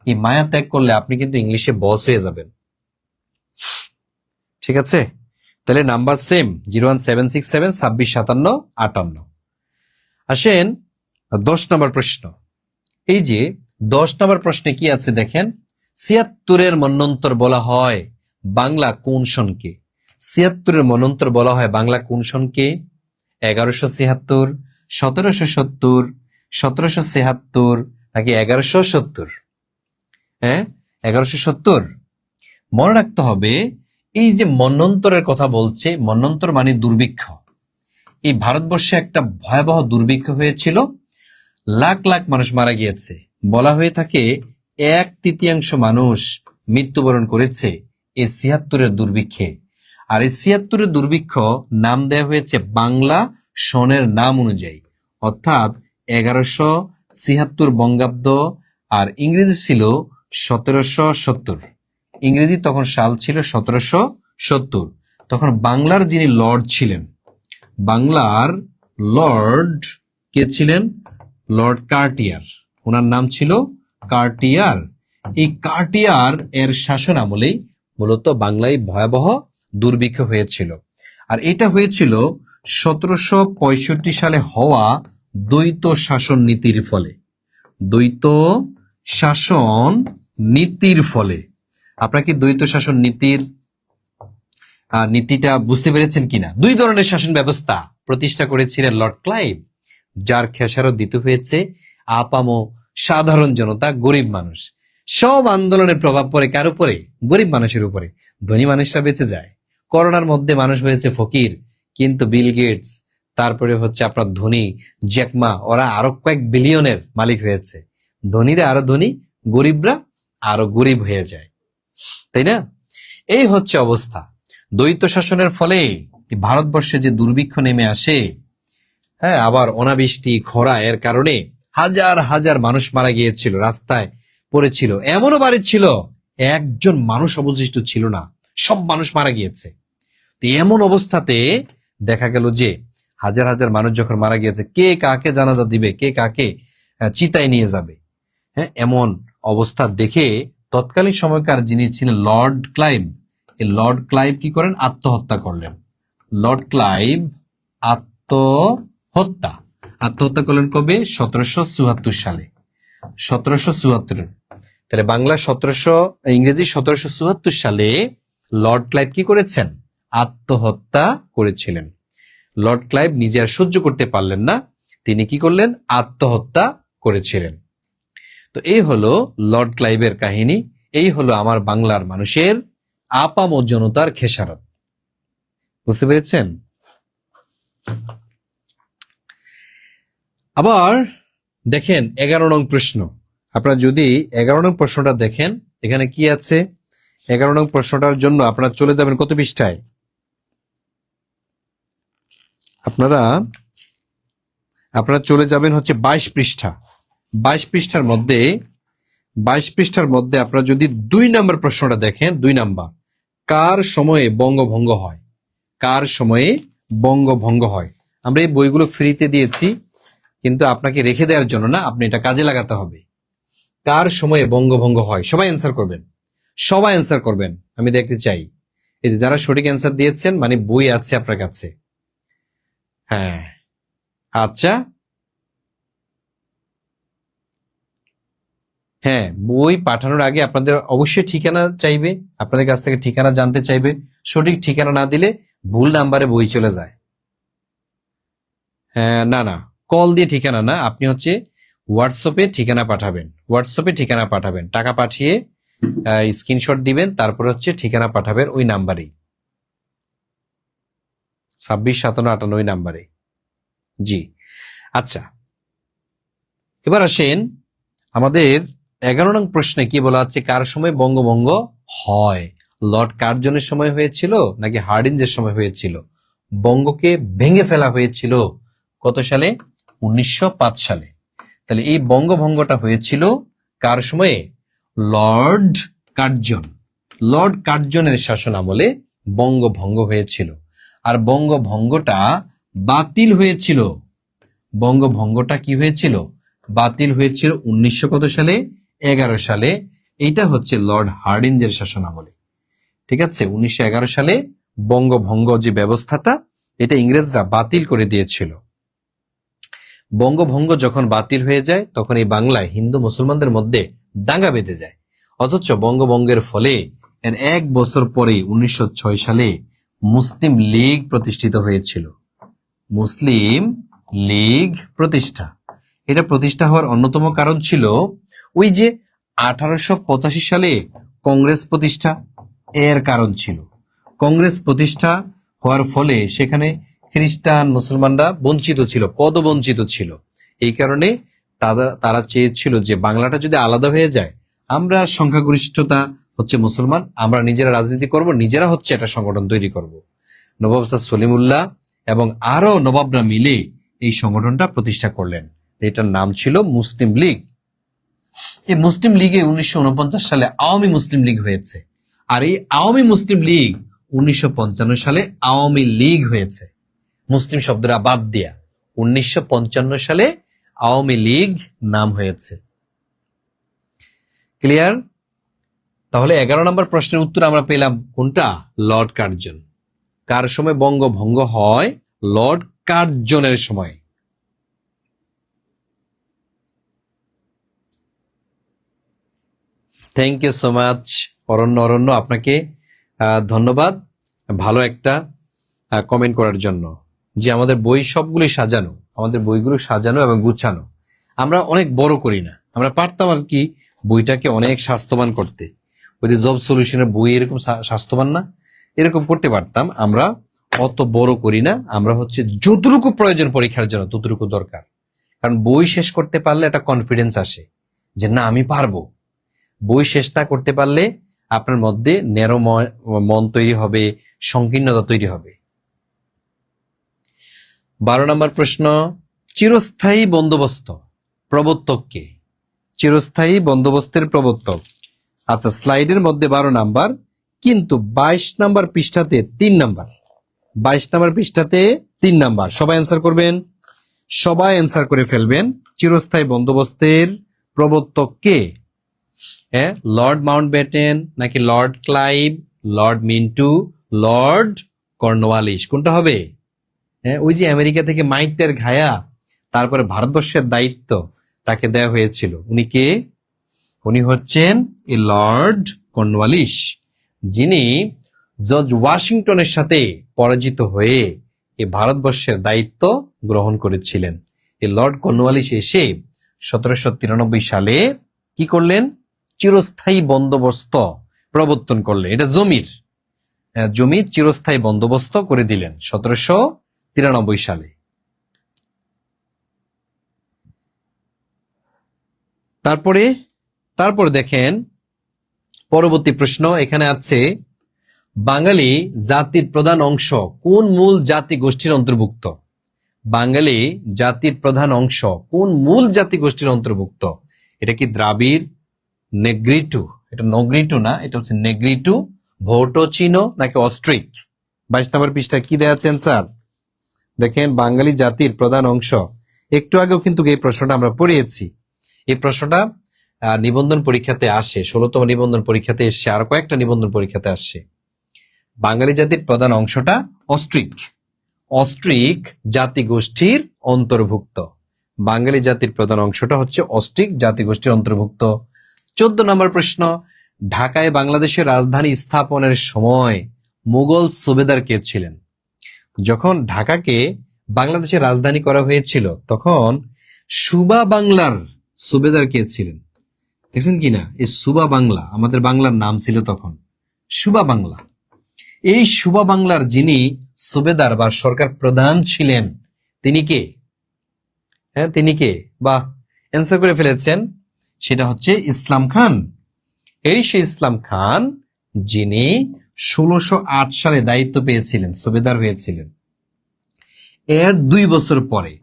এই মায়া ত্যাগ করলে আপনি কিন্তু ইংলিশে বস হয়ে যাবেন। ঠিক আছে, তাহলে নাম্বার সেম 01767265758। আসেন 10 নম্বর প্রশ্ন। এই যে 10 নম্বর প্রশ্নে কি আছে দেখেন, 76-এর মন্বন্তর বলা হয় বাংলা কোন সনকে? 76-এর মন্বন্তর বলা হয় বাংলা কোন সনকে? 1176, 1770, 1773 নাকি 1170? হ্যাঁ, 1170। মনে রাখতে হবে, এই যে মন্বন্তরের কথা বলছে, মন্বন্তর মানে দুর্ভিক্ষ। এই ভারতবর্ষে একটা ভয়াবহ দুর্ভিক্ষ হয়েছিল, লাখ লাখ মানুষ মারা গিয়েছে। বলা হয়ে থাকে 1/3 মানুষ মৃত্যুবরণ করেছে এই 76-এর দুর্ভিক্ষে। আর এই 76-এর দুর্ভিক্ষ নাম দেওয়া হয়েছে বাংলা সনের নাম অনুযায়ী, অর্থাৎ 1176 বঙ্গাব্দ, আর ইংরেজি ছিল 1770। ইংরেজি তখন সাল ছিল 1770। তখন বাংলার যিনি লর্ড ছিলেন, বাংলার লর্ড কে ছিলেন? Lord Cartier. ওনার নাম ছিল কার্টিয়ার। এই কার্টিয়ার এর শাসন আমলেই মূলত বাংলায় ভয়াবহ দুর্ভিক্ষ হয়েছিল। আর এটা হয়েছিল 1765 সালে হওয়া দ্বৈত শাসন নীতির ফলে। দ্বৈত শাসন নীতির ফলে। আপনারা কি দ্বৈত শাসন নীতিটা বুঝতে পেরেছেন কিনা? 2 ধরনের শাসন ব্যবস্থা প্রতিষ্ঠা করেছিলেন লর্ড ক্লাইভ, যার খেসারত দিতে হয়েছে আপামো সাধারণ জনতা, গরিব মানুষ। সব আন্দোলনের প্রভাব পড়ে কার উপরে? গরিব মানুষের উপরে। ধনী মানুষরা বেঁচে যায়। করোনার মধ্যে মানুষ হয়েছে ফকির, কিন্তু বিল গেটস, তারপরে হচ্ছে আপনার ধনী জ্যাকমা, ওরা আরো কয়েক বিলিয়নের মালিক হয়েছে। ধনীরা আরো ধনী, গরিবরা আরো গরিব হয়ে যায়, তাই না? এই হচ্ছে অবস্থা। দ্বৈত শাসনের ফলে ভারতবর্ষে যে দুর্ভিক্ষ নেমে আসে, হ্যাঁ, আবার অনাবৃষ্টি, খরা, এর কারণে হাজার হাজার মানুষ মারা গিয়েছিল, রাস্তায় পড়েছিল। এমনও বাড়ি ছিল একজন মানুষ অবশিষ্ট ছিল না, সব মানুষ মারা গিয়েছে। তো এমন অবস্থাতে দেখা গেল যে হাজার হাজার মানুষ যখন মারা গিয়েছে, কে কাকে জানাজা দিবে, কে কাকে চিতায় নিয়ে যাবে, হ্যাঁ, এমন অবস্থা দেখে তৎকালীন সময়কার যিনি ছিলেন লর্ড ক্লাইভ, এই লর্ড ক্লাইভ কি করেন? আত্মহত্যা করলেন। লর্ড ক্লাইভ আত্মহত্যা করলেন কবে? 1774 সালে। 1774। তাহলে বাংলা ইংরেজি 1774 সালে লর্ড ক্লাইভ কি করেছেন? আত্মহত্যা করেছিলেন। লর্ড ক্লাইভ নিজে আর সহ্য করতে পারলেন না, তিনি কি করলেন? আত্মহত্যা করেছিলেন। তো এই হলো লর্ড ক্লাইভের কাহিনী, এই হলো আমার বাংলার মানুষের আপামর জনতার খেসারত। বুঝতে পেরেছেন? আবার দেখেন 11 নং প্রশ্ন। আপনারা যদি 11 নং প্রশ্নটা দেখেন, এখানে কি আছে? 11 নং প্রশ্নটার জন্য আপনারা চলে যাবেন কত পৃষ্ঠায়? আপনারা চলে যাবেন হচ্ছে 22 পৃষ্ঠা। 22 পৃষ্ঠার মধ্যে 22 পৃষ্ঠার মধ্যে আপনারা যদি 2 নম্বর প্রশ্নটা দেখেন, 2 নাম্বার, কার সময়ে বঙ্গভঙ্গ হয়? কার সময়ে বঙ্গভঙ্গ হয়? আমরা এই বইগুলো ফ্রিতে দিয়েছি, কিন্তু আপনাকে রেখে দেওয়ার জন্য না, আপনি এটা কাজে লাগাতে হবে। কার সময়ে বঙ্গভঙ্গ হয়? সবাই অ্যান্সার করবেন, সবাই অ্যান্সার করবেন, আমি দেখতে চাই। এই যে যারা সঠিক অ্যান্সার দিয়েছেন, মানে বই আছে আপনার কাছে। হ্যাঁ, আচ্ছা, হ্যাঁ, বই পাঠানোর আগে আপনাদের অবশ্যই ঠিকানা চাইবে, আপনাদের কাছ থেকে ঠিকানা জানতে চাইবে। সঠিক ঠিকানা না দিলে ভুল নাম্বারে বই চলে যায়। হ্যাঁ, না না, কল দিয়ে ঠিকানা না, আপনি হচ্ছে হোয়াটসঅ্যাপে ঠিকানা পাঠাবেন। হোয়াটসঅ্যাপে ঠিকানা পাঠাবেন, টাকা পাঠিয়ে স্ক্রিনশট দিবেন, তারপর হচ্ছে ঠিকানা পাঠাবেন ওই নাম্বারেই, 265758 নাম্বারে। জি, আচ্ছা, এবার আসেন আমাদের 11 নং প্রশ্নে কি বলা আছে? কার সময় বঙ্গভঙ্গ হয়? লর্ড কার্জনের সময় হয়েছিল নাকি হার্ডিঞ্জের সময় হয়েছিল? বঙ্গকে ভেঙে ফেলা হয়েছিল কত সালে? 1905 সালে। তাহলে এই বঙ্গভঙ্গটা হয়েছিল কার সময়ে? Lord Curzon. লর্ড কার্জনের শাসন আমলে বঙ্গভঙ্গ হয়েছিল। আর বঙ্গভঙ্গটা বাতিল হয়েছিল। বঙ্গভঙ্গটা কি হয়েছিল? বাতিল হয়েছিল 1900 কত সালে? 11 সালে। এইটা হচ্ছে লর্ড হার্ডিঞ্জের শাসন আমলে। ঠিক আছে, 1911 সালে বঙ্গভঙ্গ যে ব্যবস্থাটা, এটা ইংরেজরা বাতিল করে দিয়েছিল। বঙ্গভঙ্গ যখন বাতিল হয়ে যায়, তখন এই বাংলায় হিন্দু মুসলমানদের মধ্যে দাঙ্গা বেঁধে যায়। অথচ বঙ্গভঙ্গের ফলে এর 1 বছর পরে 1906 সালে মুসলিম লীগ প্রতিষ্ঠিত হয়েছিল। মুসলিম লীগ প্রতিষ্ঠা। এটা প্রতিষ্ঠা হওয়ার অন্যতম কারণ ছিল ওই যে 1885 সালে কংগ্রেস প্রতিষ্ঠা, এর কারণ ছিল। কংগ্রেস প্রতিষ্ঠা হওয়ার ফলে সেখানে খ্রিস্টান মুসলমানরা বঞ্চিত ছিল, পদবঞ্চিত ছিল। এই কারণে তারা চেয়েছিল যে বাংলাটা যদি আলাদা হয়ে যায়, আমরা সংখ্যাগরিষ্ঠতা হচ্ছে মুসলমান, আমরা নিজেরা রাজনীতি করব, নিজেরা হচ্ছে একটা সংগঠন তৈরি করব। নবাব স্যার সলিমুল্লাহ এবং আরো নবাবরা মিলে এই সংগঠনটা প্রতিষ্ঠা করলেন। এটার নাম ছিল মুসলিম লীগ। এই মুসলিম লীগে 1949 সালে আওয়ামী মুসলিম লীগ হয়েছে। আর এই আওয়ামী মুসলিম লীগ 1955 সালে আওয়ামী লীগ হয়েছে। মুসলিম শব্দটা বাদ দিয়া 1955 সালে আওয়ামী লীগ নাম হয়েছে। ক্লিয়ার? তাহলে 11 নম্বর প্রশ্নের উত্তর আমরা পেলাম কোনটা? Lord Curzon. কার সময় বঙ্গভঙ্গ হয়? লর্ড কার্জনের সময়। থ্যাংক ইউ সো মাচ অরণ্য, আপনাকে ধন্যবাদ ভালো একটা কমেন্ট করার জন্য। যে আমাদের বই সবগুলি সাজানো, আমাদের বইগুলো সাজানো এবং গুছানো। আমরা অনেক বড় করি না, আমরা পারতাম আর কি বইটাকে অনেক স্বাস্থ্যবান করতে। ওই যে জব সলিউশনের বই এরকম স্বাস্থ্যবান না, এরকম করতে পারতাম। আমরা অত বড় করি না, আমরা হচ্ছে যতটুকু প্রয়োজন পরীক্ষার জন্য ততটুকু দরকার। কারণ বই শেষ করতে পারলে একটা কনফিডেন্স আসে যে না আমি পারবো। বই শেষ না করতে পারলে আপনার মধ্যে ন্যারো মন তৈরি হবে, সংকীর্ণতা তৈরি হবে। 12 নম্বর প্রশ্ন, চিরস্থায়ী বন্দোবস্ত প্রবর্তক কে? চিরস্থায়ী বন্দোবস্তের প্রবর্তক। আচ্ছা, স্লাইডের মধ্যে 12 নাম্বার, কিন্তু 22 নাম্বার পৃষ্ঠাতে 3 নাম্বার। 22 নাম্বার পৃষ্ঠাতে 3 নাম্বার। সবাই অ্যান্সার করবেন, সবাই অ্যান্সার করে ফেলবেন। চিরস্থায়ী বন্দোবস্তের প্রবর্তক কে? হ্যাঁ, লর্ড মাউন্টব্যাটেন নাকি Lord Clive, Lord Mintu, Lord Cornwallis? কোনটা হবে? হ্যাঁ, ওই যে আমেরিকা থেকে মাইকটার ঘায়া, তারপরে ভারতবর্ষের দায়িত্ব তাকে দেওয়া হয়েছিল। উনি কে? উনি হচ্ছেন এই লর্ড কর্নওয়ালিস, যিনি জর্জ ওয়াশিংটনের সাথে পরাজিত হয়ে এই ভারতবর্ষের দায়িত্ব গ্রহণ করেছিলেন। এই লর্ড কর্নওয়ালিস এসে 1793 সালে কি করলেন? চিরস্থায়ী বন্দোবস্ত প্রবর্তন করলেন। এটা জমির চিরস্থায়ী বন্দোবস্ত করে দিলেন 1793 সালে। তারপরে দেখেন পরবর্তী প্রশ্ন এখানে আছে, বাঙালি জাতির প্রধান অংশ কোন মূল জাতি গোষ্ঠীর অন্তর্ভুক্ত? বাঙালি জাতির প্রধান অংশ কোন মূল জাতি গোষ্ঠীর অন্তর্ভুক্ত? এটা কি দ্রাবিড়, নেগ্রিটু? এটা নগ্রিটু না, এটা হচ্ছে নেগ্রিটু, ভোটো চিনো নাকি অস্ট্রিক? 22 নম্বর পৃষ্ঠায় কি দেয়া আছে অ্যান্সার? দেখেন বাঙালি জাতির প্রধান অংশ, একটু আগেও কিন্তু এই প্রশ্নটা আমরা পড়িয়েছি। এই প্রশ্নটা নিবন্ধন পরীক্ষাতে আসে, 16তম নিবন্ধন পরীক্ষাতে এসে, আর কয়েকটা নিবন্ধন পরীক্ষাতে আসে। বাঙালি জাতির প্রধান অংশটা অস্ট্রিক জাতিগোষ্ঠীর অন্তর্ভুক্ত। বাঙালি জাতির প্রধান অংশটা হচ্ছে অস্ট্রিক জাতিগোষ্ঠীর অন্তর্ভুক্ত। 14 নম্বর প্রশ্ন, ঢাকায় বাংলাদেশের রাজধানী স্থাপনের সময় মুঘল সুবেদার কে ছিলেন? যখন ঢাকাকে বাংলাদেশের রাজধানী করা হয়েছিল তখন সুবা বাংলার সুবেদার কে ছিলেন? দেখছেন কিনা, এই সুবা বাংলা আমাদের বাংলার নাম ছিল তখন সুবা বাংলা। এই সুবা বাংলার যিনি সুবেদার বা সরকার প্রধান ছিলেন তিনি কে? তিনি কে? বা অ্যান্সার করে ফেলেছেন, সেটা হচ্ছে ইসলাম খান। এই সে ইসলাম খান যিনি 1608 সালে দায়িত্ব পেয়েছিলেন, সুবেদার হয়েছিলেন। এর 2 বছর পরে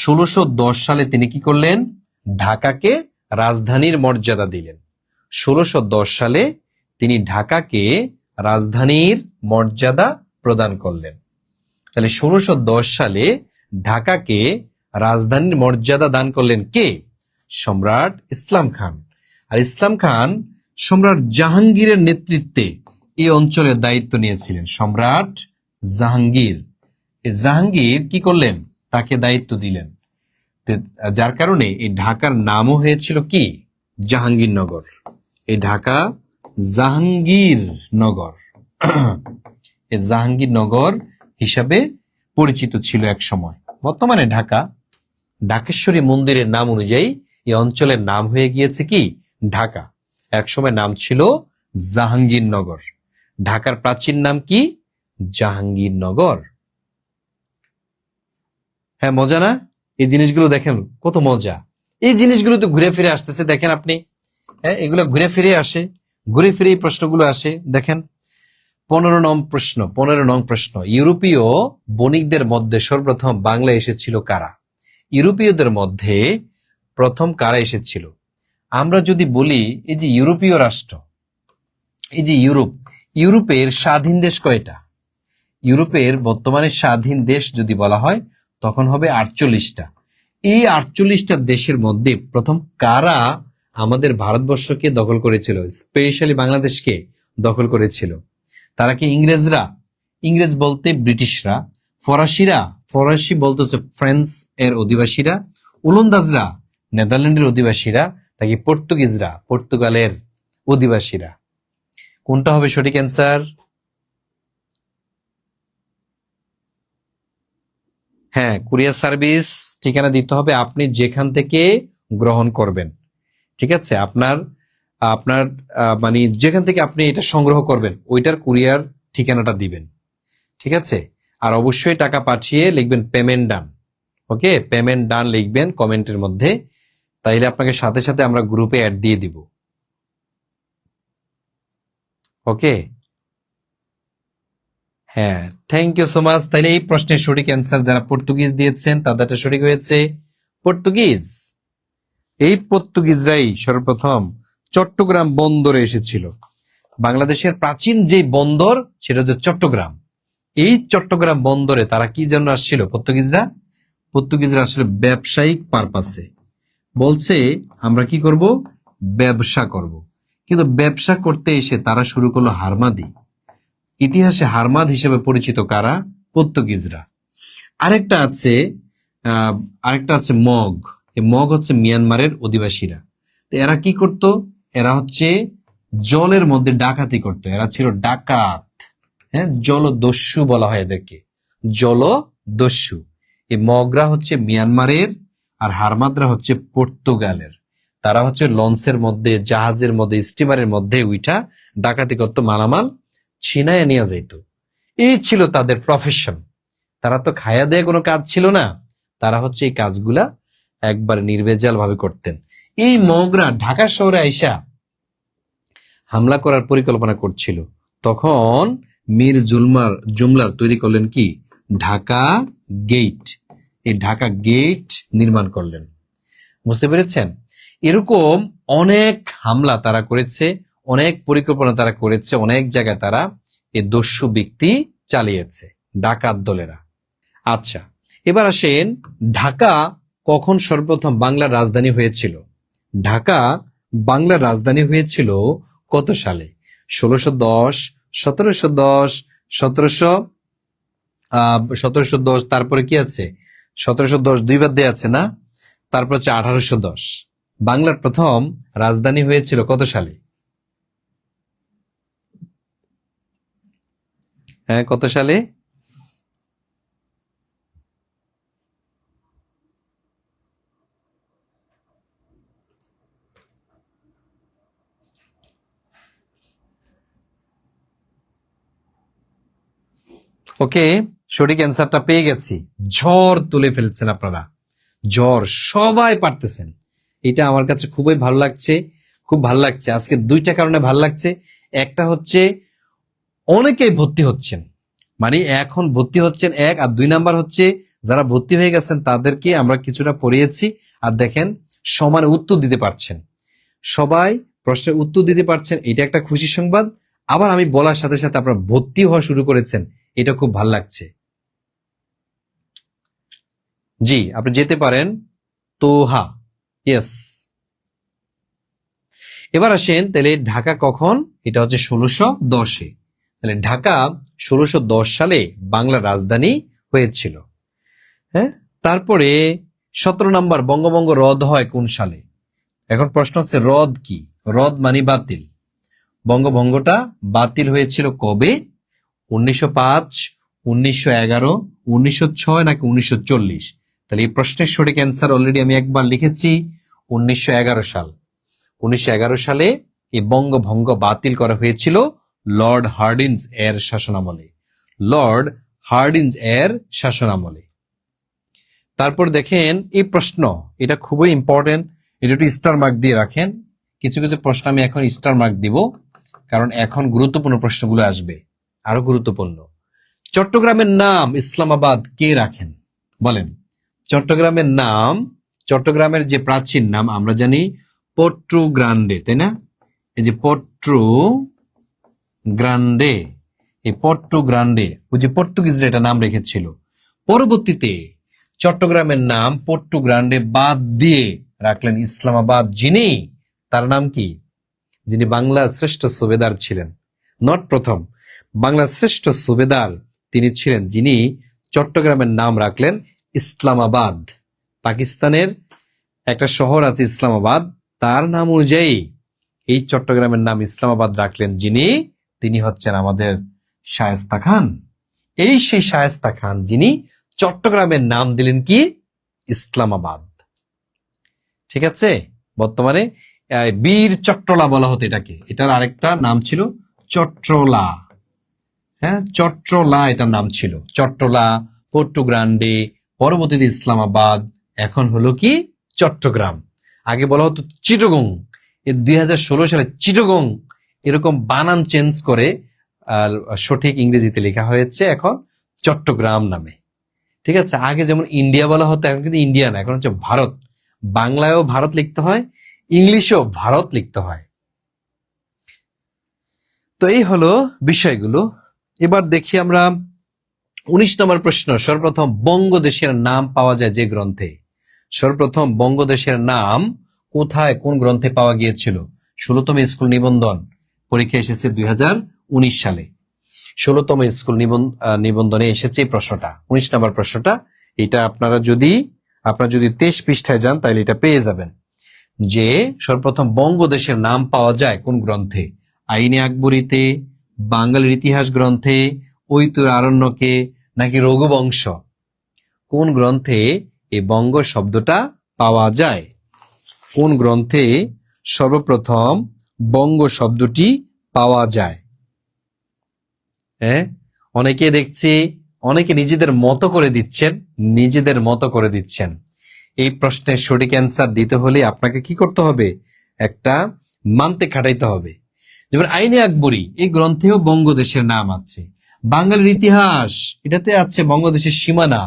1610 সালে তিনি কি করলেন? ঢাকাকে রাজধানীর মর্যাদা দিলেন। 1610 সালে তিনি ঢাকাকে রাজধানীর মর্যাদা প্রদান করলেন। তাহলে 1610 সালে ঢাকাকে রাজধানীর মর্যাদা দান করলেন কে? সম্রাট ইসলাম খান। আর ইসলাম খান সম্রাট জাহাঙ্গীরের নেতৃত্বে এই অঞ্চলের দায়িত্ব নিয়েছিলেন। সম্রাট জাহাঙ্গীর, জাহাঙ্গীর কি করলেন? তাকে দায়িত্ব দিলেন, যার কারণে এই ঢাকার নামও হয়েছিল কি? জাহাঙ্গীরনগর। এই ঢাকা জাহাঙ্গীরনগর এই জাহাঙ্গীরনগর হিসাবে পরিচিত ছিল এক সময়। বর্তমানে ঢাকা ঢাকেশ্বরী মন্দিরের নাম অনুযায়ী এই অঞ্চলের নাম হয়ে গিয়েছে কি? ঢাকা। এক সময় নাম ছিল জাহাঙ্গীরনগর। ঢাকার প্রাচীন নাম কি? জাহাঙ্গীরনগর। হ্যাঁ, মজা না? এই জিনিসগুলো দেখেন কত মজা। এই জিনিসগুলো তো ঘুরে ফিরে আসতেছে, দেখেন আপনি। হ্যাঁ, এগুলো ঘুরে ফিরে আসে, ঘুরে ফিরে এই প্রশ্নগুলো আসে। দেখেন 15 নং প্রশ্ন, ইউরোপীয় বণিকদের মধ্যে সর্বপ্রথম বাংলা এসেছিল কারা? ইউরোপীয়দের মধ্যে প্রথম কারা এসেছিল? আমরা যদি বলি এই যে ইউরোপীয় রাষ্ট্র, এই যে ইউরোপের স্বাধীন দেশ কয়টা? ইউরোপের বর্তমানে স্বাধীন দেশ যদি বলা হয় তখন হবে 48টা। এই 48টা দেশের মধ্যে প্রথম কারা আমাদের ভারতবর্ষকে দখল করেছিল, স্পেশালি বাংলাদেশকে দখল করেছিল? তারা কি ইংরেজরা? ইংরেজ বলতে ব্রিটিশরা। ফরাসিরা? ফরাসি বলতে হচ্ছে ফ্রান্স এর অধিবাসীরা। ওলন্দাজরা? নেদারল্যান্ডের অধিবাসীরা। নাকি পর্তুগিজরা? পর্তুগালের অধিবাসীরা। কোনটা হবে সঠিক অ্যান্সার? হ্যাঁ, কুরিয়ার সার্ভিস ঠিকানা দিতে হবে আপনি যেখান থেকে গ্রহণ করবেন। ঠিক আছে, আপনার আপনার মানে যেখান থেকে আপনি এটা সংগ্রহ করবেন ওইটার কুরিয়ার ঠিকানাটা দিবেন। ঠিক আছে, আর অবশ্যই টাকা পাঠিয়ে লিখবেন পেমেন্ট ডান। ওকে, পেমেন্ট ডান লিখবেন কমেন্টের মধ্যে, তাইলে আপনাকে সাথে সাথে আমরা গ্রুপে অ্যাড দিয়ে দিব। ওকে, হ্যাঁ, থ্যাংক ইউ সো মাচ। তাইলে এই প্রশ্নের সঠিক অ্যান্সার যারা পর্তুগিজ দিয়েছেন তাদেরটা সঠিক হয়েছে পর্তুগিজ। এই পর্তুগিজরাই সর্বপ্রথম চট্টগ্রাম বন্দরে এসেছিল। বাংলাদেশের প্রাচীন যে বন্দর সেটা হচ্ছে চট্টগ্রাম। এই চট্টগ্রাম বন্দরে তারা কি জন্য আসছিল? পর্তুগিজরা আসলে ব্যবসায়িক পারপাসে বলছে আমরা কি করব? ব্যবসা করব। কিন্তু ব্যবসা করতে এসে তারা শুরু করলো হারমাদি। ইতিহাসে হারমাদ হিসেবে পরিচিত কারা? পর্তুগিজরা। আরেকটা আছে মগ। এই মগ হচ্ছে মিয়ানমারের অধিবাসীরা। তো এরা কি করত? এরা হচ্ছে জলের মধ্যে ডাকাতি করত। এরা ছিল ডাকাত। হ্যাঁ, জলদস্যু বলা হয় এদেরকে, জলদস্যু। এই মগরা হচ্ছে মিয়ানমারের, আর হারমাদরা হচ্ছে পর্তুগালের। তারা হচ্ছে লঞ্চের মধ্যে, জাহাজের মধ্যে, স্টিমারের মধ্যে উইঠা ডাকাতি করতো, মালামাল ছিনায় নিয়ে যাইত। এই ছিল তাদের প্রফেশন। তারা তো খায়া দেয়া কোনো কাজ ছিল না, তারা হচ্ছে এই কাজগুলা একবার নির্ভেজাল ভাবে করতেন। এই মগরা ঢাকা শহরে আইসা হামলা করার পরিকল্পনা করছিল, তখন মীর জুমলার তৈরি করলেন কি, ঢাকা গেট। এই ঢাকা গেট নির্মাণ করলেন। বুঝতে পেরেছেন? এরকম অনেক হামলা তারা করেছে, অনেক পরিকল্পনা তারা করেছে, অনেক জায়গায় তারা এই দস্যু ব্যক্তি চালিয়েছে, ডাকাত দলেরা। আচ্ছা, এবার আসেন, ঢাকা কখন সর্বপ্রথম বাংলার রাজধানী হয়েছিল? ঢাকা বাংলার রাজধানী হয়েছিল কত সালে? 1610, 1710, 1710, তারপরে কি আছে 1710 দুইবার দেয়া আছে না, তারপর হচ্ছে 1810। বাংলার প্রথম রাজধানী হয়েছিল কত সালে? হ্যাঁ, কত সালে? ওকে, সঠিক অ্যান্সারটা পেয়ে গেছি। ঝড় তুলে ফেলছেন আপনারা, ঝড় সবাই পারতেছেন। এটা আমার কাছে খুবই ভালো লাগছে, খুব ভালো লাগছে। আজকে দুইটা কারণে ভালো লাগছে। একটা হচ্ছে অনেকেই ভর্তি হচ্ছেন, মানে এখন ভর্তি হচ্ছেন এক, আর 2 নাম্বার হচ্ছে যারা ভর্তি হয়ে গেছেন তাদেরকে আমরা কিছুটা পড়িয়েছি, আর দেখেন সমানে উত্তর দিতে পারছেন, সবাই প্রশ্নের উত্তর দিতে পারছেন, এটা একটা খুশি সংবাদ। আবার আমি বলার সাথে সাথে আপনারা ভর্তি হওয়া শুরু করেছেন, এটা খুব ভালো লাগছে। জি, আপনি যেতে পারেন। তোহা, ইয়েস। এবার আসেন, তাহলে ঢাকা কখন? এটা হচ্ছে 1610-এ। তাহলে ঢাকা 1610 সালে বাংলার রাজধানী হয়েছিল। হ্যাঁ, তারপরে 17 নাম্বার, বঙ্গভঙ্গ রদ হয় কোন সালে? এখন প্রশ্ন হচ্ছে রদ কি? রদ মানে বাতিল। বঙ্গভঙ্গটা বাতিল হয়েছিল কবে? 1905, 1911, 1906 নাকি 1940? তাহলে এই প্রশ্নের সঠিক অ্যান্সার অলরেডি আমি একবার লিখেছি, 1911 সাল। 1911 সালে এই বঙ্গভঙ্গ বাতিল করা হয়েছিল লর্ড হার্ডিঞ্জ এর শাসনামলে, লর্ড হার্ডিঞ্জ এর শাসনামলে। তারপর দেখেন এই প্রশ্ন, এটা খুবই ইম্পর্টেন্ট, এটা একটু স্টার মার্ক দিয়ে রাখেন। কিছু কিছু প্রশ্ন আমি এখন স্টার মার্ক দিব, কারণ এখন গুরুত্বপূর্ণ প্রশ্নগুলো আসবে, আরো গুরুত্বপূর্ণ। চট্টগ্রামের নাম ইসলামাবাদ কে রাখেন? বলেন। চট্টগ্রামের নাম, চট্টগ্রামের যে প্রাচীন নাম আমরা জানি পোর্ট্রু গ্রান্ডে, তাই না? এই যে পোর্ট্রু গ্রান্ডে, এই পোর্ট্রু গ্রান্ডে ওই যে পর্তুগিজরা এটা নাম রেখেছিল। পরবর্তীতে চট্টগ্রামের নাম পোর্ট্রু গ্রান্ডে বাদ দিয়ে রাখলেন ইসলামাবাদ। যিনি, তার নাম কি? যিনি বাংলার শ্রেষ্ঠ সুবেদার ছিলেন, নট প্রথম, বাংলার শ্রেষ্ঠ সুবেদার তিনি ছিলেন, যিনি চট্টগ্রামের নাম রাখলেন ইসলামাবাদ। পাকিস্তানের একটা শহর আছে ইসলামাবাদ, তার নাম অনুযায়ী এই চট্টগ্রামের নাম ইসলামাবাদ রাখলেন যিনি, তিনি হচ্ছেন আমাদের শায়েস্তা খান। এই সেই শায়েস্তা খান যিনি চট্টগ্রামের নাম দিলেন কি? ইসলামাবাদ। ঠিক আছে? বর্তমানে বীর চট্টলা বলা হতো এটাকে, এটার আরেকটা নাম ছিল চট্টলা। হ্যাঁ, চট্টলা এটার নাম ছিল, চট্টলা, পোর্ট্রু গ্রান্ডে, পরবর্তীতে ইসলামাবাদ, এখন হলো কি চট্টগ্রাম। আগে বলা হতো চিটাগং, এই 2016 সালে চিটাগং এরকম বানান চেঞ্জ করে সঠিক ইংরেজিতে লেখা হয়েছে এখন চট্টগ্রাম নামে। ঠিক আছে? আগে যেমন ইন্ডিয়া বলা হতো, এখন কিন্তু ইন্ডিয়া না, এখন হচ্ছে ভারত। বাংলায়ও ভারত লিখতে হয়, ইংলিশেও ভারত লিখতে হয়। তো এই হলো বিষয়গুলো। এবার দেখি আমরা 19 নম্বর প্রশ্ন, সর্বপ্রথম বঙ্গদেশের নাম পাওয়া যায় যে গ্রন্থে? সর্বপ্রথম বঙ্গদেশের নাম কোথায়, কোন গ্রন্থে পাওয়া গিয়েছিল? 16তম স্কুল নিবন্ধন পরীক্ষা এসেছে 2019 সালে। 16তম স্কুল নিবন্ধনে এসেছে এই প্রশ্নটা, 19 নম্বর প্রশ্নটা। এটা আপনারা যদি 23 পৃষ্ঠায় যান তাহলে এটা পেয়ে যাবেন, যে সর্বপ্রথম বঙ্গদেশের নাম পাওয়া যায় কোন গ্রন্থে? আইনে আকবরীতে, বাঙালির ইতিহাস গ্রন্থে, ঐতর আরণ্যকে, নাকি রঘুবংশ? কোন গ্রন্থে এই বঙ্গ শব্দটা পাওয়া যায়? কোন গ্রন্থে সর্বপ্রথম বঙ্গ শব্দটি পাওয়া যায়? হ্যাঁ, অনেকে দেখছি অনেকে নিজেদের মতো করে দিচ্ছেন। এই প্রশ্নের সঠিক অ্যান্সার দিতে হলে আপনাকে কি করতে হবে? একটা মানতে খাটাইতে হবে। যেমন আইনে আকবরী এই গ্রন্থেও বঙ্গদেশের নাম আছে। বাঙালির ইতিহাস এটাতে আছে বঙ্গদেশের সীমানা,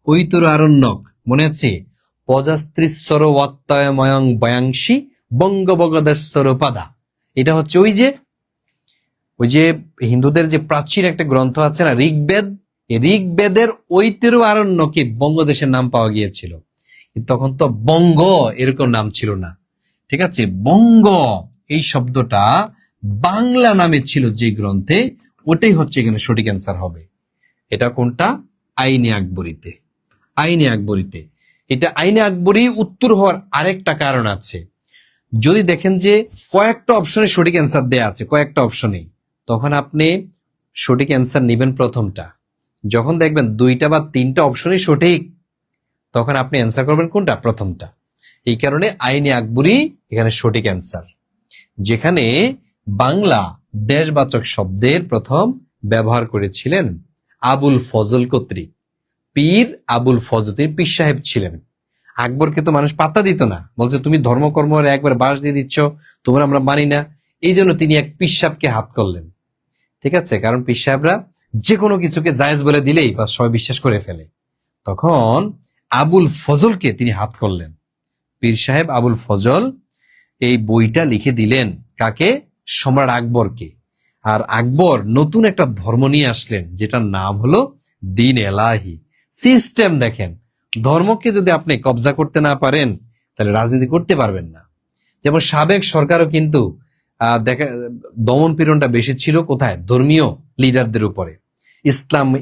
ঐতর আরণ্যক, মনে আছে? পজাস্ত্রিশ্বর ওয়াত্তয়ময়ং বয়াংশী বঙ্গবগদেশ্বর পাদা। এটা হচ্ছে ওই যে হিন্দুদের যে প্রাচীন একটা গ্রন্থ আছে না, ঋগ্বেদ, এই ঋগ্বেদের ঐতর আরণ্যকে বঙ্গদেশের নাম পাওয়া গিয়েছিল। তখন তো বঙ্গ এরকম নাম ছিল না, ঠিক আছে? বঙ্গ এই শব্দটা বাংলা নামে ছিল যে গ্রন্থে, ওটাই হচ্ছে এখানে সঠিক অ্যান্সার হবে। এটা কোনটা? আইনে আকবরীতে। এটা আইনে আকবরী উত্তর হওয়ার আরেকটা কারণ আছে। যদি দেখেন যে কয়েকটা অপশনে সঠিক অ্যান্সার দেয়া আছে, কয়েকটা অপশনে, তখন আপনি সঠিক অ্যান্সার নেবেন প্রথমটা। যখন দেখবেন 2টা বা 3টা অপশনই সঠিক, তখন আপনি অ্যান্সার করবেন কোনটা? প্রথমটা। এই কারণে আইনে আকবরী এখানে সঠিক অ্যান্সার, যেখানে বাংলা দেশবাচক শব্দের প্রথম ব্যবহার করেছিলেন আবুল ফজল কর্তৃক। পীর আবুল ফজল, তিনি পীর সাহেব ছিলেন। আকবরকে তো মানুষ পাত্তা দিত না, বলছে তুমি ধর্মকর্ম একবার বাস দিয়ে দিচ্ছ, তোমরা আমরা মানি না। এই জন্য তিনি এক পীর সাহেবকে হাত করলেন, ঠিক আছে? কারণ পীর সাহেবরা যে কোনো কিছুকে জায়েজ বলে দিলেই বা সবাই বিশ্বাস করে ফেলে। তখন আবুল ফজলকে তিনি হাত করলেন। পীর সাহেব আবুল ফজল এই বইটা লিখে দিলেন কাকে? সম্রাট আকবরকে। আর আকবর নতুন একটা ধর্ম নিয়ে আসলেন, যেটার নাম হলো দ্বীন এলাহি। সিস্টেম দেখেন, ধর্মকে যদি আপনি কবজা করতে না পারেন তাহলে রাজনীতি করতে পারবেন না। যেমন সাবেক সরকারও কিন্তু দমন পীড়নটা বেশি ছিল কোথায়? ধর্মীয় লিডারদের উপরে,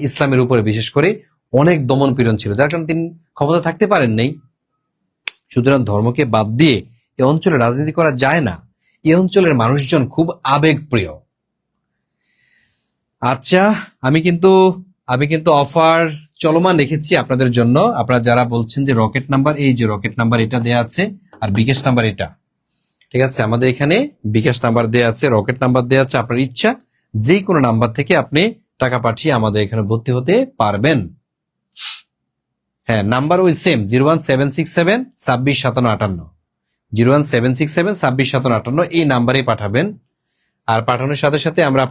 ইসলামের উপরে বিশেষ করে অনেক দমন পীড়ন ছিল, যার কারণে তিনি ক্ষমতা থাকতে পারেন নাই। সুতরাং ধর্মকে বাদ দিয়ে এ অঞ্চলে রাজনীতি করা যায় না। এ অঞ্চলের মানুষজন খুব আবেগপ্রিয়। আচ্ছা, আমি কিন্তু অফার চলমান রেখেছি আপনাদের জন্য। আপনারা যারা বলছেন যে রকেট নাম্বার, এই যে রকেট নাম্বার এটা দেয়া আছে, আর বিকাশ নাম্বার এটা, ঠিক আছে? আমাদের এখানে বিকাশ নাম্বার দেয়া আছে, রকেট নাম্বার দেয়া আছে। আপনার ইচ্ছা যে কোনো নাম্বার থেকে আপনি টাকা পাঠিয়ে আমাদের এখানে ভর্তি হতে পারবেন। হ্যাঁ, নাম্বার ওই সেম, 01767 265758, 01767 265758, এই নাম্বারে পাঠাবেন। আর পাঠানোর সাথে সাথে আমরা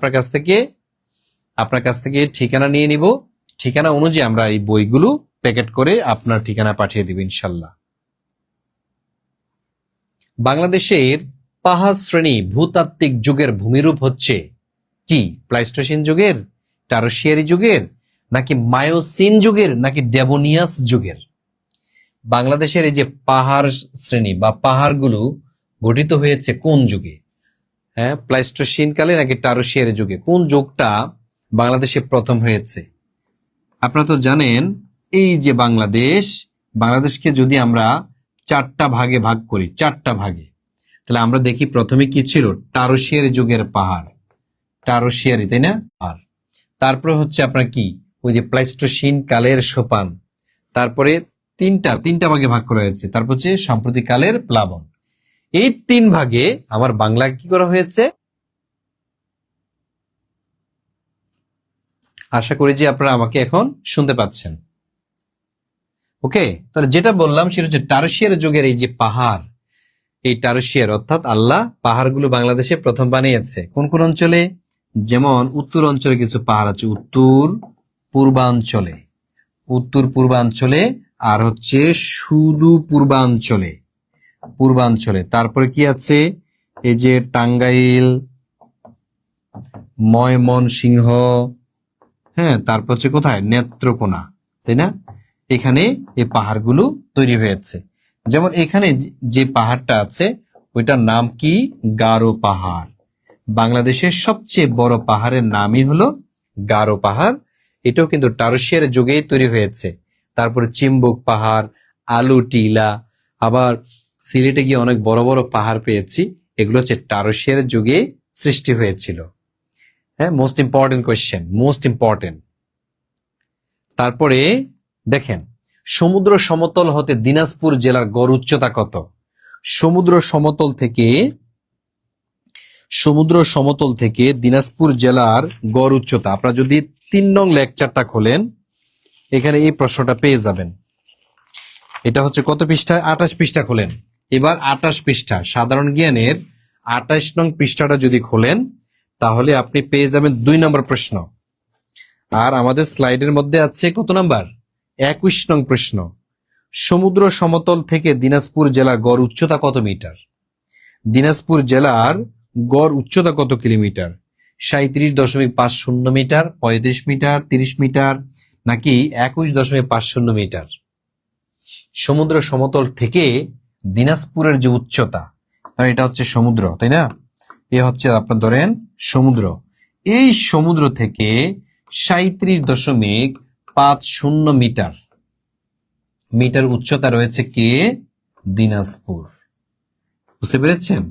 আপনার কাছ থেকে ঠিকানা নিয়ে নিব। ঠিকানা অনুযায়ী আমরা এই বইগুলো প্যাকেট করে আপনার ঠিকানা পাঠিয়ে দিব ইনশাল্লাহ। বাংলাদেশের পাহাড় শ্রেণী ভূতাত্ত্বিক যুগের ভূমিরূপ হচ্ছে কি? প্লাইস্টোসিন যুগের, টারশিয়ারি যুগের, নাকি মায়োসিন যুগের, নাকি ডেভোনিয়াস যুগের? বাংলাদেশের এই যে পাহাড় শ্রেণী বা পাহাড়গুলো গঠিত হয়েছে কোন যুগে? হ্যাঁ, প্লাইস্টোসিন কালে নাকি টারশিয়ারি যুগে? কোন যুগটা বাংলাদেশে প্রথম হয়েছে? আপনারা তো জানেন এই যে বাংলাদেশকে যদি আমরা 4টা ভাগে ভাগ করি, 4টা ভাগে, তাহলে আমরা দেখি প্রথমে কি ছিল? টারশিয়ারি যুগের পাহাড়, টারশিয়ারি, তাই না? আর তারপরে হচ্ছে আপনার কি? ওই যে প্লাইস্টোসিন কালের সোপান। তারপরে তিনটা ভাগে ভাগ করা হয়েছে। তারপর হচ্ছে সাম্প্রতিক কালের প্লাবন। এই 3 ভাগে আমার বাংলা কি করা হয়েছে? আশা করি যে আপনারা আমাকে এখন শুনতে পাচ্ছেন। ওকে, তাহলে যেটা বললাম সেটা হচ্ছে টারশিয়ার যুগের এই যে পাহাড়, এই টারশিয়ার অর্থাৎ আল্লাহ পাহাড়গুলো বাংলাদেশে প্রথম বানিয়েছে। কোন কোন অঞ্চলে? যেমন উত্তর অঞ্চলে কিছু পাহাড় আছে, উত্তর পূর্বাঞ্চলে, আর হচ্ছে শুধু পূর্বাঞ্চলে। তারপরে কি আছে? এই যে টাঙ্গাইল, ময়মনসিংহ, হ্যাঁ, তারপর হচ্ছে কোথায়? নেত্রকোনা, তাই না? এখানে এই পাহাড়গুলো তৈরি হয়েছে। যেমন এখানে যে পাহাড়টা আছে ওইটার নাম কি? গারো পাহাড়। বাংলাদেশের সবচেয়ে বড় পাহাড়ের নামই হলো গারো পাহাড়। এটাও কিন্তু টারশিয়ার যুগেই তৈরি হয়েছে। তারপরে চিম্বুক পাহাড়, আলু টিলা, আবার সিলেটে গিয়ে অনেক বড় বড় পাহাড় পেয়েছি, এগুলো হচ্ছে টারশিয়ার যুগে সৃষ্টি হয়েছিল। হ্যাঁ, most important question, most important. তারপরে দেখেন, সমুদ্র সমতল হতে দিনাজপুর জেলার গড় উচ্চতা কত? সমুদ্র সমতল থেকে দিনাজপুর জেলার গড় উচ্চতা, আপনারা যদি 3 নং লেকচারটা খোলেন এখানে এই প্রশ্নটা পেয়ে যাবেন। এটা হচ্ছে কত পৃষ্ঠা? 28 পৃষ্ঠা খোলেন। এবার 28 পৃষ্ঠা সাধারণ জ্ঞানের 28 নং পৃষ্ঠাটা যদি খোলেন তাহলে আপনি পেয়ে যাবেন 2 নম্বর প্রশ্ন। আর আমাদের স্লাইডের মধ্যে আছে কত নাম্বার? 21 নং প্রশ্ন। সমুদ্র সমতল থেকে দিনাজপুর জেলার গড় উচ্চতা কত মিটার? দিনাজপুর জেলার গড় উচ্চতা কত কিলোমিটার? 37.50 মিটার, 35 মিটার, 30 মিটার, নাকি 21.50 মিটার? সমুদ্র সমতল থেকে দিনাজপুরের যে উচ্চতা, আর এটা হচ্ছে সমুদ্র, তাই না? এ হচ্ছে আপনার ধরেন সমুদ্র। এই সমুদ্র থেকে 37.50 মিটার উচ্চতা রয়েছে কে? দিনাজপুর। বুঝতে পেরেছেন?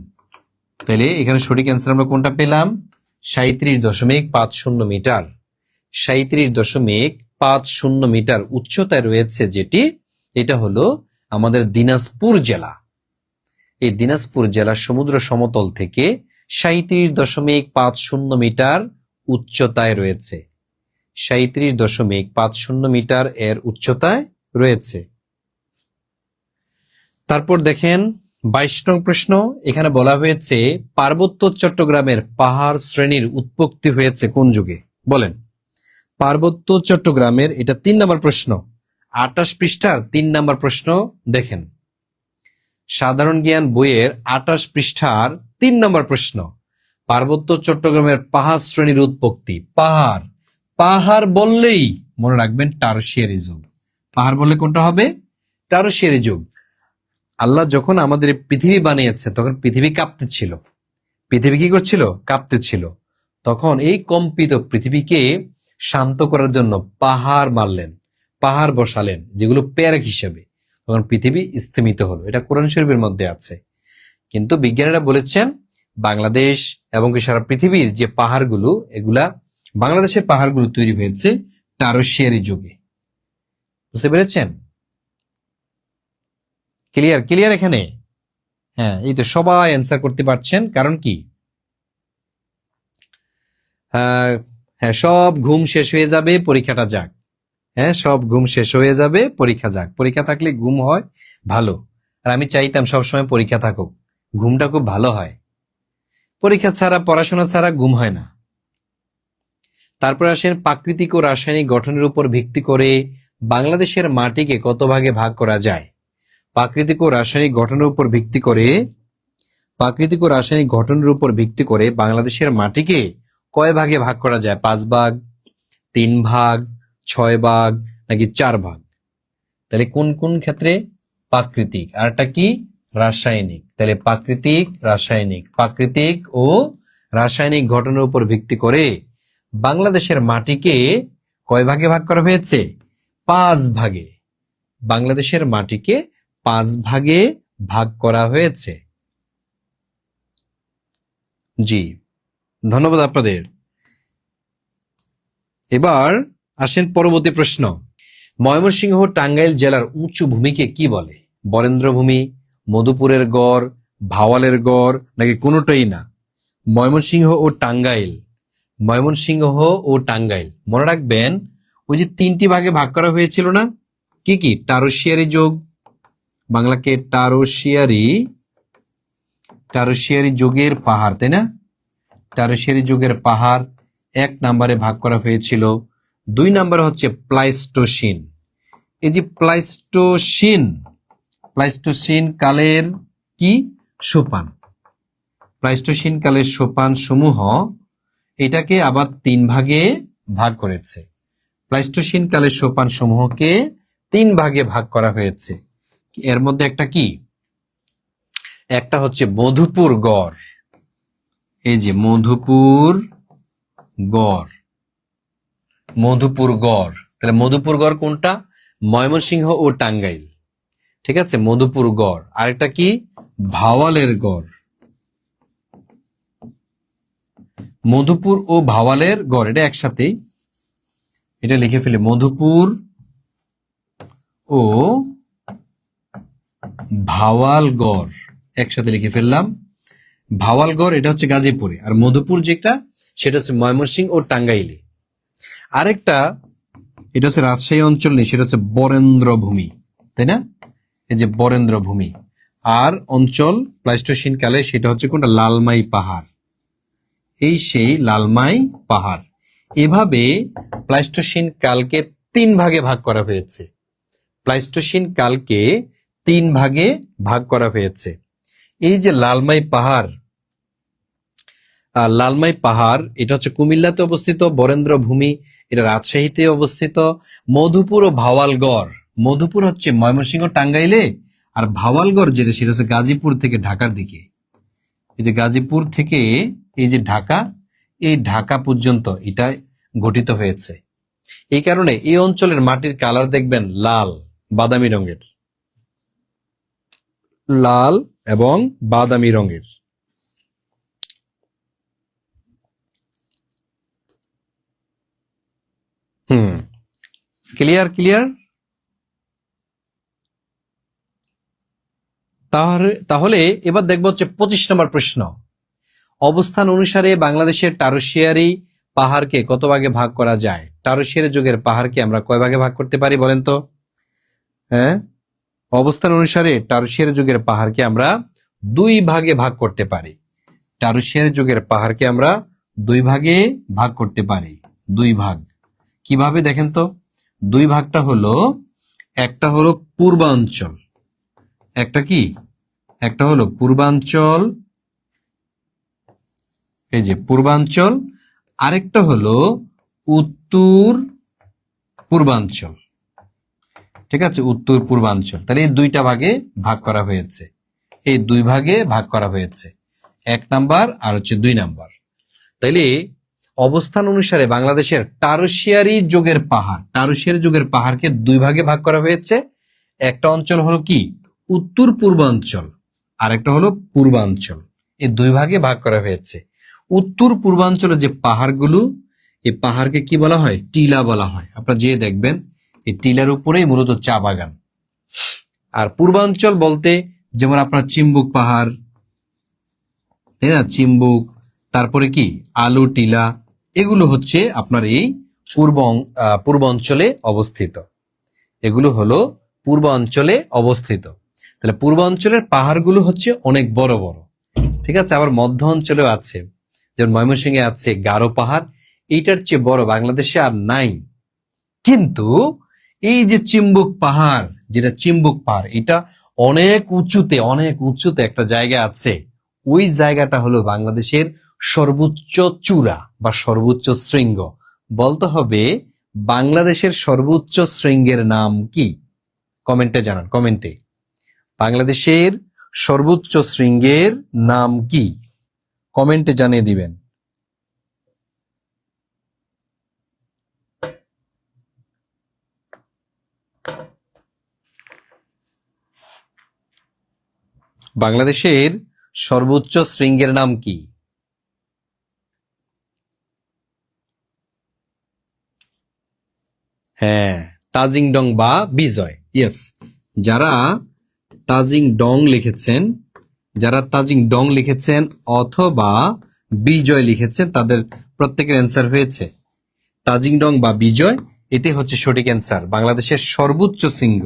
তাহলে এখানে সঠিক অ্যান্সার আমরা কোনটা পেলাম? 37.50 মিটার। 37.50 মিটার উচ্চতায় রয়েছে যেটি, এটা হলো আমাদের দিনাজপুর জেলা। এই দিনাজপুর জেলা সমুদ্র সমতল থেকে 37.50 মিটার উচ্চতায় রয়েছে। 37.50 মিটার এর উচ্চতায় রয়েছে। তারপর দেখেন 22 নং প্রশ্ন। এখানে বলা হয়েছে পার্বত্য চট্টগ্রামের পাহাড় শ্রেণীর উৎপত্তি হয়েছে কোন যুগে? বলেন। পার্বত্য চট্টগ্রামের, এটা 3 নম্বর প্রশ্ন, 28 পৃষ্ঠার 3 নম্বর প্রশ্ন। দেখেন, সাধারণ জ্ঞান বইয়ের 28 পৃষ্ঠার 3 নম্বর প্রশ্ন, পার্বত্য চট্টগ্রামের পাহাড় শ্রেণীর উৎপত্তি। পাহাড়, পাহাড় বললেই মনে রাখবেন টারশিয়ারি যুগ। পাহাড় বললে কোনটা হবে? টারশিয়ারি যুগ। আল্লাহ যখন আমাদের পৃথিবী বানিয়েছে তখন পৃথিবী কাঁপতেছিল। পৃথিবী কি করছিল? কাঁপতেছিল। তখন এই কম্পিত পৃথিবীকে শান্ত করার জন্য পাহাড় মারলেন, পাহাড় বসালেন, যেগুলো প্যারেক হিসেবে। তখন পৃথিবী স্থিমিত হলো। এটা কোরআন শরীফের মধ্যে আছে। কিন্তু বিজ্ঞানীরা বলেছেন বাংলাদেশ এবং সারা পৃথিবীর যে পাহাড়গুলো, এগুলা বাংলাদেশের পাহাড়গুলো তৈরি হয়েছে টারশিয়ারি যুগে। বুঝতে পেরেছেন? ক্লিয়ার? ক্লিয়ার এখানে? হ্যাঁ, এই তো সবাই অ্যান্সার করতে পারছেন। কারণ কি? হ্যাঁ, সব ঘুম শেষ হয়ে যাবে, পরীক্ষাটা যাক। হ্যাঁ, সব ঘুম শেষ হয়ে যাবে, পরীক্ষা যাক। পরীক্ষা থাকলে ঘুম হয় ভালো। আর আমি চাইতাম সবসময় পরীক্ষা থাকুক, ঘুমটা খুব ভালো হয়। পরীক্ষা ছাড়া, পড়াশোনা ছাড়া ঘুম হয় না। তারপর আসেন প্রাকৃতিক ও রাসায়নিক গঠনের উপর ভিত্তি করে বাংলাদেশের মাটিকে কত ভাগে ভাগ করা যায়? প্রাকৃতিক ও রাসায়নিক ঘটনার উপর ভিত্তি করে বাংলাদেশের মাটিকে কয় ভাগে ভাগ করা যায়? 5 ভাগ, 3 ভাগ, 6 ভাগ, নাকি 4 ভাগ? তাহলে কোন কোন ক্ষেত্রে? প্রাকৃতিক, আর একটা কি? রাসায়নিক। তাহলে প্রাকৃতিক ও রাসায়নিক ঘটনার উপর ভিত্তি করে বাংলাদেশের মাটিকে কয় ভাগে ভাগ করা হয়েছে? 5 ভাগে। বাংলাদেশের মাটিকে 5 ভাগে ভাগ করা হয়েছে। জি, ধন্যবাদ আপনাদের। এবার আসেন পরবর্তী প্রশ্ন। ময়মনসিংহ টাঙ্গাইল জেলার উঁচু ভূমিকে কি বলে? বরেন্দ্রভূমি, মধুপুরের গড়, ভাওয়ালের গড়, নাকি কোনোটাই না? ময়মনসিংহ ও টাঙ্গাইল মনে রাখবেন, ওই যে 3টি ভাগে ভাগ করা হয়েছিল না? কি কি? টারশিয়ারি যুগ, বাংলাকে টারশিয়ারি যুগের পাহাড়, তাই না? টারশিয়ারি যুগের পাহাড় 1 নম্বরে ভাগ করা হয়েছিল। 2 নম্বরে হচ্ছে প্লাইস্টোসিন। এই যে প্লাইস্টোসিন কালের কি? সোপান। প্লাইস্টোসিন কালের সোপান সমূহ এটাকে আবার 3 ভাগে ভাগ করেছে। প্লাইস্টোসিন কালের সোপান সমূহকে 3 ভাগে ভাগ করা হয়েছে। এর মধ্যে একটা কি? একটা হচ্ছে মধুপুর গড়। এই যে মধুপুর গড়। তাহলে মধুপুর গড় কোনটা? ময়মনসিংহ ও টাঙ্গাইল। ঠিক আছে, মধুপুর গড়। আরেকটা কি? ভাওয়ালের গড়। মধুপুর ও ভাওয়ালের গড়, এটা একসাথেই, এটা লিখে ফেলি। মধুপুর ও ভাওয়ালগড় একসাথে লিখে ফেললাম। ভাওয়ালগড় এটা হচ্ছে গাজীপুরে, আর মধুপুর যেটা সেটা হচ্ছে ময়মনসিংহ ও টাঙ্গাইলে। আরেকটা এটা হচ্ছে রাজশাহী অঞ্চল নেই, সেটা হচ্ছে বরেন্দ্র ভূমি, তাই না? এই যে বরেন্দ্র ভূমি। আর অঞ্চল প্লাইস্টোসিন কালে সেটা হচ্ছে কোনটা? লালমাই পাহাড়। এই সেই লালমাই পাহাড়। এভাবে প্লাইস্টোসিন কালকে 3 ভাগে ভাগ করা হয়েছে। প্লাইস্টোসিন কালকে 3 ভাগে ভাগ করা হয়েছে। এই যে লালমাই পাহাড়, লালমাই পাহাড় এটা হচ্ছে কুমিল্লাতে অবস্থিত। বরেন্দ্র ভূমি এটা রাজশাহীতে অবস্থিত। মধুপুর ও ভাওয়ালগড়, মধুপুর হচ্ছে ময়মনসিংহ টাঙ্গাইলে, আর ভাওয়ালগড় যেটা সেটা হচ্ছে গাজীপুর থেকে ঢাকার দিকে। এই যে গাজীপুর থেকে এই যে ঢাকা, এই ঢাকা পর্যন্ত এটা গঠিত হয়েছে। এই কারণে এই অঞ্চলের মাটির কালার দেখবেন লাল, বাদামি রঙের, লাল এবং বাদামি রঙের। Clear clear. তাহলে এবার দেখবো হচ্ছে 25 নম্বর প্রশ্ন। অবস্থান অনুসারে বাংলাদেশের টারসিয়ারি পাহাড়কে কত ভাগে ভাগ করা যায়? টারসিয়ারি যুগের পাহাড়কে আমরা কয় ভাগে ভাগ করতে পারি বলেন তো? হ্যাঁ, অবস্থান অনুসারে টারসিয়ারি যুগের পাহাড়কে আমরা 2 ভাগে ভাগ করতে পারি। টারসিয়ারি যুগের পাহাড়কে আমরা 2 ভাগে ভাগ করতে পারি। 2 ভাগ কিভাবে দেখেন তো? 2 ভাগটা হলো, একটা হলো পূর্বাঞ্চল, একটা কি, একটা হলো পূর্বাঞ্চল, এই যে পূর্বাঞ্চল, আরেকটা হলো উত্তর পূর্বাঞ্চল। ঠিক আছে, উত্তর পূর্বাঞ্চল। তাহলে এই 2টা ভাগে ভাগ করা হয়েছে, এই 2 ভাগে ভাগ করা হয়েছে, 1 নাম্বার আর হচ্ছে 2 নাম্বার। তাইলে অবস্থান অনুসারে বাংলাদেশের টারসিয়ারি যুগের পাহাড়, টারসিয়ারি যুগের পাহাড়কে 2 ভাগে ভাগ করা হয়েছে। একটা অঞ্চল হলো কি উত্তর পূর্বাঞ্চল, আর একটা হলো পূর্বাঞ্চল। এই 2 ভাগে ভাগ করা হয়েছে। উত্তর পূর্বাঞ্চলে যে পাহাড়গুলো, এই পাহাড়কে কি বলা হয়? টিলা বলা হয়। আপনারা যে দেখবেন এই টিলার উপরেই মূলত চা বাগান। আর পূর্বাঞ্চল বলতে যেমন আপনার চিম্বুক পাহাড়, তাই না, চিম্বুক, তারপরে কি আলু টিলা, এগুলো হচ্ছে আপনার এই পূর্বাঞ্চলে অবস্থিত। এগুলো হলো পূর্বাঞ্চলে অবস্থিত। তাহলে পূর্বাঞ্চলের পাহাড়গুলো হচ্ছে অনেক বড় বড়। ঠিক আছে, আবার মধ্য অঞ্চলেও আছে, যেমন ময়মনসিংহে আছে গারো পাহাড়, এইটার চেয়ে বড় বাংলাদেশে আর নাই। কিন্তু এই যে চিম্বুক পাহাড়, যেটা চিম্বুক পাহাড়, এটা অনেক উঁচুতে, অনেক উঁচুতে একটা জায়গা আছে। ওই জায়গাটা হলো বাংলাদেশের সর্বোচ্চ চূড়া বা সর্বোচ্চ শৃঙ্গ। বলতে হবে বাংলাদেশের সর্বোচ্চ শৃঙ্গের নাম কি? কমেন্টে জানান, কমেন্টে। বাংলাদেশের সর্বোচ্চ শৃঙ্গের নাম কি? কমেন্টে জানিয়ে দিবেন। বাংলাদেশের সর্বোচ্চ শৃঙ্গের নাম কি? হ্যাঁ, তাজিং ডং বা বিজয়। ইয়েস, যারা তাজিং ডং লিখেছেন, যারা তাজিং ডং লিখেছেন অথবা বিজয় লিখেছেন, তাদের প্রত্যেকের অ্যান্সার হয়েছে তাজিং ডং বা বিজয়। এটাই হচ্ছে সঠিক অ্যান্সার। বাংলাদেশের সর্বোচ্চ শৃঙ্গ,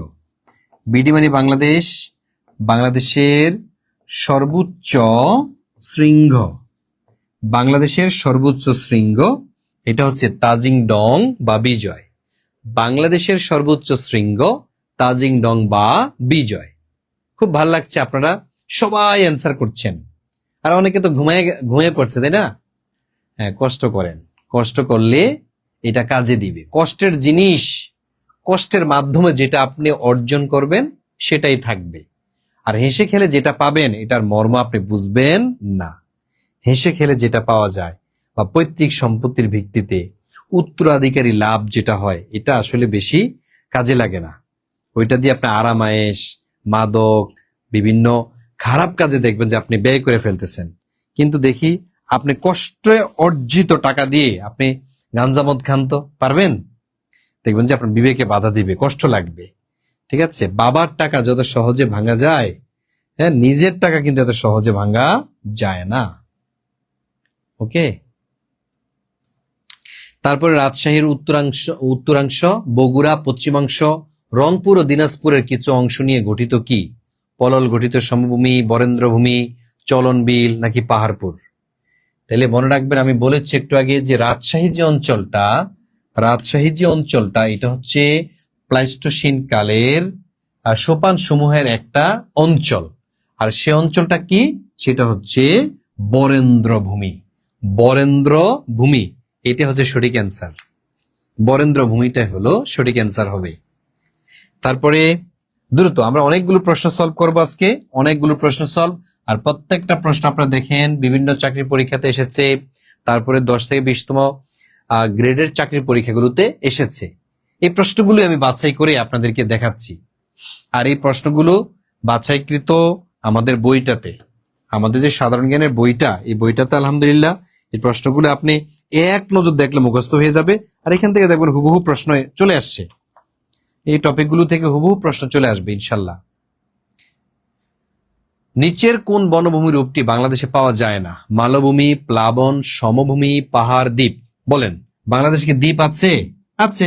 বিডি মানে বাংলাদেশ, বাংলাদেশের সর্বোচ্চ শৃঙ্গ, বাংলাদেশের সর্বোচ্চ শৃঙ্গ এটা হচ্ছে তাজিং ডং বা বিজয়। বাংলাদেশের সর্বোচ্চ শৃঙ্গ তাজিং ডং বা বিজয়। খুব ভালো লাগছে, আপনারা সবাই অ্যান্সার করছেন। আর অনেকে তো ঘুমিয়ে পড়ছে, তাই না? হ্যাঁ, কষ্ট করেন, কষ্ট করলে এটা কাজে দিবে। কষ্টের জিনিস, কষ্টের মাধ্যমে যেটা আপনি অর্জন করবেন সেটাই থাকবে। আর হেসে খেলে যেটা পাবেন এটার মর্ম আপনি বুঝবেন না। হেসে খেলে যেটা পাওয়া যায় বা পৈতৃক সম্পত্তির ভিত্তিতে উত্তরাধিকারী লাভ যেটা হয়, এটা আসলে বেশি কাজে লাগে না। ওইটা দিয়ে আপনি আরামায়েশ, মাদক, বিভিন্ন খারাপ কাজে দেখবেন যে আপনি ব্যয় করে ফেলতেছেন। কিন্তু দেখি আপনি কষ্টে অর্জিত টাকা দিয়ে আপনি গাঞ্জা মদ খান তো পারবেন? দেখবেন যে আপনার বিবেকে বাধা দিবে, কষ্ট লাগবে। ঠিক আছে, বাবার টাকা যত সহজে ভাঙা যায়, হ্যাঁ, নিজের টাকা কিন্তু এত সহজে ভাঙা যায় না। ওকে। তারপরে রাজশাহীর উত্তরাংশ, বগুড়া পশ্চিমাংশ, রংপুর ও দিনাজপুরের কিছু অংশ নিয়ে গঠিত কি? পলল গঠিত সমভূমি, বরেন্দ্রভূমি, চলন বিল নাকি পাহাড়পুর? তাহলে মনে রাখবেন, আমি বলেছি একটু আগে যে রাজশাহী যে অঞ্চলটা এটা হচ্ছে প্লাইস্টোসিন কালের সোপান সমূহের একটা অঞ্চল। আর সে অঞ্চলটা কি? সেটা হচ্ছে বরেন্দ্রভূমি। বরেন্দ্রভূমি এটা হচ্ছে সঠিক অ্যান্সার। বরেন্দ্রভূমিটা হলো সঠিক অ্যান্সার হবে। তারপরে দ্রুত আমরা অনেকগুলো প্রশ্ন সলভ করবো আজকে, অনেকগুলো প্রশ্ন সলভ। আর প্রত্যেকটা প্রশ্ন আপনারা দেখেন বিভিন্ন চাকরির পরীক্ষাতে এসেছে, তারপরে 10 থেকে 20তম গ্রেডের চাকরির পরীক্ষাগুলোতে এসেছে। এই প্রশ্নগুলো আমি বাছাই করে আপনাদেরকে দেখাচ্ছি। আর এই প্রশ্নগুলো বাছাইকৃত আমাদের বইটাতে, আমাদের যে সাধারণ জ্ঞানের বইটা, এই বইটাতে আলহামদুলিল্লাহ এই প্রশ্নগুলো আপনি এক নজর দেখলে মুখস্থ হয়ে যাবে। আর এখান থেকে দেখবেন হুবহু প্রশ্ন চলে আসছে, এই টপিকগুলো থেকে হুবহু প্রশ্ন চলে আসবে ইনশাল্লাহ। নিচের কোন বনভূমি রূপটি বাংলাদেশে পাওয়া যায় না? মালভূমি, প্লাবন, সমভূমি, পাহাড়, দ্বীপ। বলেন, বাংলাদেশে কি দ্বীপ আছে? আছে,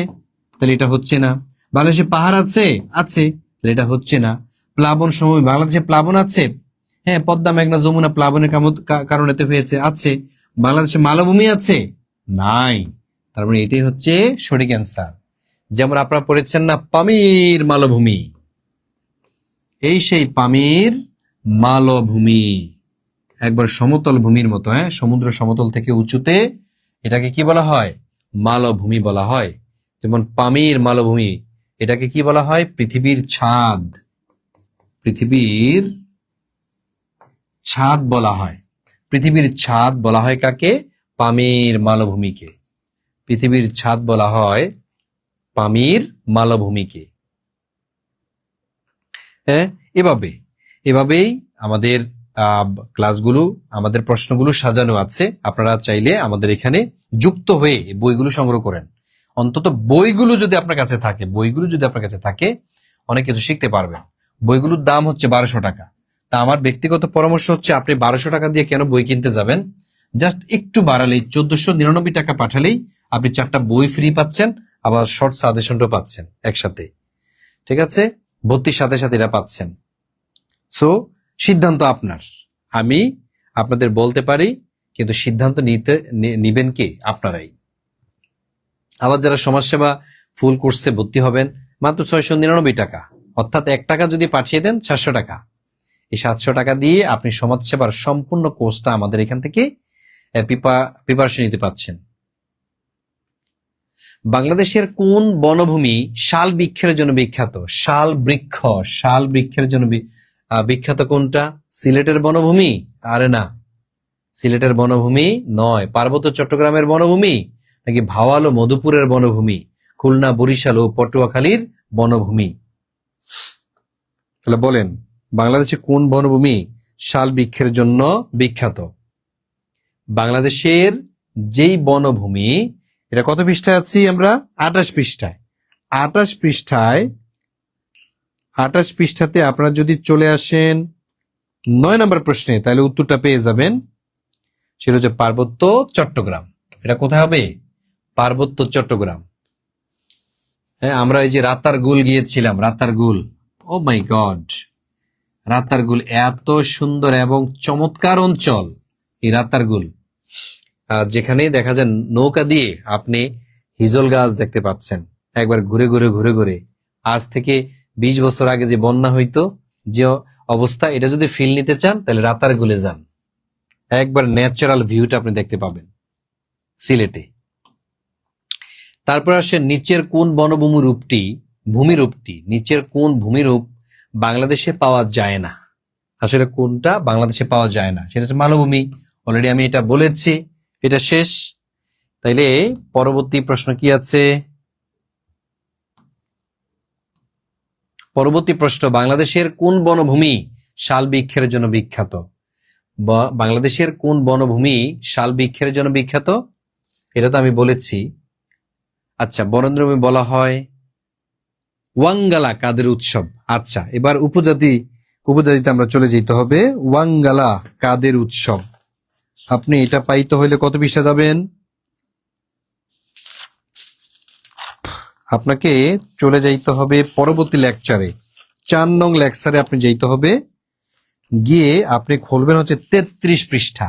তাহলে এটা হচ্ছে না। বাংলাদেশে পাহাড় আছে? আছে, তাহলে এটা হচ্ছে না। প্লাবন, সমভূমি, বাংলাদেশে প্লাবন আছে? হ্যাঁ, পদ্মা, মেঘনা, যমুনা প্লাবনের কারণে তো হয়েছে, আছে। বাংলাদেশে মালভূমি আছে? নাই। তার মানে এটাই হচ্ছে সঠিক অ্যান্সার। যেমন আপনারা পড়েছেন না, পামির মালভূমি, এই সেই পামির মালভূমি, একবার সমতল ভূমির মতো, হ্যাঁ, সমুদ্র সমতল থেকে উঁচুতে, এটাকে কি বলা হয়? মালভূমি বলা হয়। যেমন পামির মালভূমি, এটাকে কি বলা হয়? পৃথিবীর ছাদ। পৃথিবীর ছাদ বলা হয়। পৃথিবীর ছাদ বলা হয় কাকে? পামির মালভূমিকে। পৃথিবীর ছাদ বলা হয় পামির মালভূমিকে। হ্যাঁ, এভাবেই আমাদের ক্লাসগুলো, আমাদের প্রশ্নগুলো সাজানো আছে। আপনারা চাইলে আমাদের এখানে যুক্ত হয়ে বইগুলো সংগ্রহ করেন। অন্তত বইগুলো যদি আপনার কাছে থাকে অনেক কিছু শিখতে পারবেন। বইগুলোর দাম হচ্ছে 1200 টাকা। তা আমার ব্যক্তিগত পরামর্শ হচ্ছে, আপনি 1200 টাকা দিয়ে কেন বই কিনতে যাবেন? জাস্ট একটু বাড়ালেই, 1499 টাকা পাঠালেই আপনি 4টা বই ফ্রি পাচ্ছেন, আবার শর্ট সাজেশনটাও পাচ্ছেন একসাথে। ঠিক আছে, ভর্তির সাথে সাথে এটা পাচ্ছেন। সো সিদ্ধান্ত আপনার। আমি আপনাদের বলতে পারি, কিন্তু সিদ্ধান্ত নিবেন কে? আপনারাই। আবার যারা সমাজসেবা ফুল কোর্সে ভর্তি হবেন, মাত্র 699 টাকা, অর্থাৎ 1 টাকা যদি পাঠিয়ে দেন 700 টাকা। এই 700 টাকা দিয়ে আপনি সমাজসেবার সম্পূর্ণ কোর্সটা আমাদের এখান থেকে প্রিপারেশন নিতে পারছেন। বাংলাদেশের কোন বনভূমি শাল বৃক্ষের জন্য বিখ্যাত? শাল বৃক্ষের জন্য বিখ্যাত কোনটা? সিলেটের বনভূমি? আরে না, সিলেটের বনভূমি নয়। পার্বত্য চট্টগ্রামের বনভূমি নাকি ভাওয়াল ও মধুপুরের বনভূমি, খুলনা, বরিশাল ও পটুয়াখালীর বনভূমি? তাহলে বলেন, বাংলাদেশে কোন বনভূমি শাল বৃক্ষের জন্য বিখ্যাত? বাংলাদেশের যেই বনভূমি, এটা কত পৃষ্ঠায় আছি আমরা? 28 পৃষ্ঠায়। 28 পৃষ্ঠাতে আপনারা যদি চলে আসেন 9 নম্বর প্রশ্নে, তাহলে উত্তরটা পেয়ে যাবেন। সেটা হচ্ছে পার্বত্য চট্টগ্রাম। এটা কোথায় হবে? পার্বত্য চট্টগ্রাম। হ্যাঁ, আমরা এই যে রাতারগুল গিয়েছিলাম, রাতারগুল, ও মাই গড, রাতারগুল এত সুন্দর এবং চমৎকার অঞ্চল এই রাতারগুল, যেখানে দেখা যায় নৌকা দিয়ে আপনি হিজল গাছ দেখতে পাচ্ছেন একবার ঘুরে ঘুরে। আজ থেকে 20 বছর আগে যে বন্যা হইতো, যে অবস্থা, এটা যদি ফিল নিতে চান তাহলে রাতারগুলে যান, একবার ন্যাচারাল ভিউটা আপনি দেখতে পাবেন সিলেটে। তারপর আসে, নিচের কোন ভূমিরূপটি নিচের কোন ভূমিরূপ বাংলাদেশে পাওয়া যায় না? আসলে কোনটা বাংলাদেশে পাওয়া যায় না? সেটা হচ্ছে মালভূমি। অলরেডি আমি এটা বলেছি, এটা শেষ। তাইলে পরবর্তী প্রশ্ন কি আছে? পরবর্তী প্রশ্ন, বাংলাদেশের কোন বনভূমি শাল বৃক্ষের জন্য বিখ্যাত? বাংলাদেশের কোন বনভূমি শাল বৃক্ষের জন্য বিখ্যাত? এটা তো আমি বলেছি। আচ্ছা, বরেন্দ্রভূমি বলা হয়। ওয়াঙ্গালা কাদের উৎসব? আচ্ছা, এবার উপজাতিতে আমরা চলে যেতে হবে। ওয়াঙ্গালা কাদের উৎসব? আপনি এটা পাইতে হইলে কত পৃষ্ঠা যাবেন? আপনাকে চলে যাইতে হবে পরবর্তী লেকচারে, 4 নং লেকচারে আপনি যাইতে হবে। গিয়ে আপনি খুলবেন হচ্ছে 33 পৃষ্ঠা।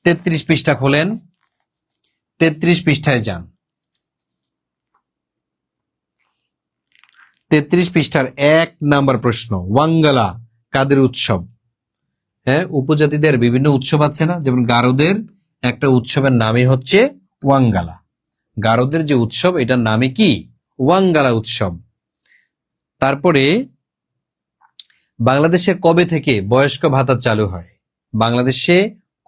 33 পৃষ্ঠা খোলেন, 33 পৃষ্ঠায় যান। 33 পৃষ্ঠার 1 নাম্বার প্রশ্ন, ওয়াঙ্গালা কাদের উৎসব? হ্যাঁ, উপজাতিদের বিভিন্ন উৎসব আছে না, যেমন গারোদের একটা উৎসবের নামই হচ্ছে ওয়াঙ্গালা। গারোদের যে উৎসব এটার নামে কি? ওয়াঙ্গালা উৎসব। তারপরে বাংলাদেশে কবে থেকে বয়স্ক ভাতা চালু হয়? বাংলাদেশে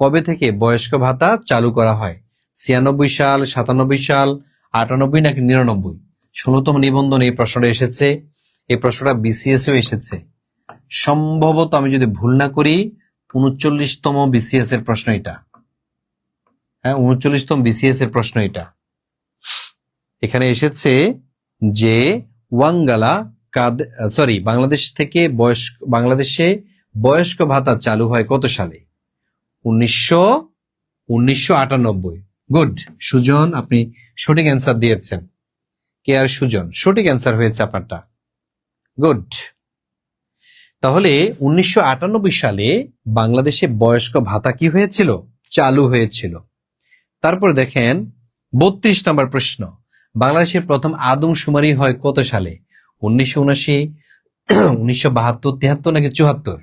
কবে থেকে বয়স্ক ভাতা চালু করা হয়? 96 সাল, 97 সাল, 98 নাকি 99? 16তম নিবন্ধন এই প্রশ্নটা এসেছে। এই প্রশ্নটা বিসিএস এও এসেছে সম্ভবত, আমি যদি ভুল না করি 39তম বিসিএস এর প্রশ্ন এটা। হ্যাঁ, 39তম বিসিএস এর প্রশ্ন এটা। এখানে এসেছে যে ওয়াঙ্গালা বাংলাদেশে বয়স্ক ভাতা চালু হয় কত সালে? 1998। গুড সুজন, আপনি সঠিক অ্যান্সার দিয়েছেন। কে আর সুজন, সঠিক অ্যান্সার হয়েছে আপনারটা। গুড। তাহলে 1998 সালে বাংলাদেশে বয়স্ক ভাতা কি হয়েছিল? চালু হয়েছিল। তারপর দেখেন 32 নম্বর প্রশ্ন, বাংলাদেশের প্রথম আদমশুমারি হয় কত সালে? 1979, 1972, 73 নাকি 74?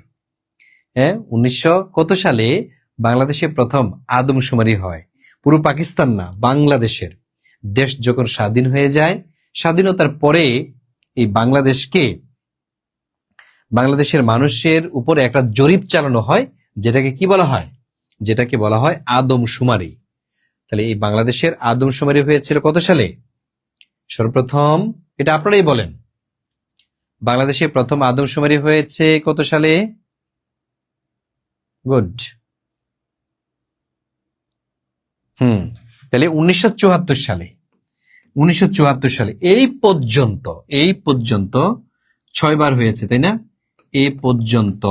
হ্যাঁ, 1900 কত সালে বাংলাদেশে প্রথম আদমশুমারি হয়? পুরো পাকিস্তান না, বাংলাদেশের। দেশ যখন স্বাধীন হয়ে যায়, স্বাধীনতার পরে এই বাংলাদেশের মানুষের উপরে একটা জরিপ চালানো হয়, যেটাকে কি বলা হয়? যেটাকে বলা হয় আদমশুমারি। তাহলে এই বাংলাদেশের আদমশুমারি হয়েছিল কত সালে? সর্বপ্রথম এটা আপনারাই বলেন, বাংলাদেশে প্রথম আদমশুমারি হয়েছে কত সালে? গুড। তাহলে 1974 সালে। 1974 সালে। এই পর্যন্ত 6 বার হয়েছে, তাই না? এই পর্যন্ত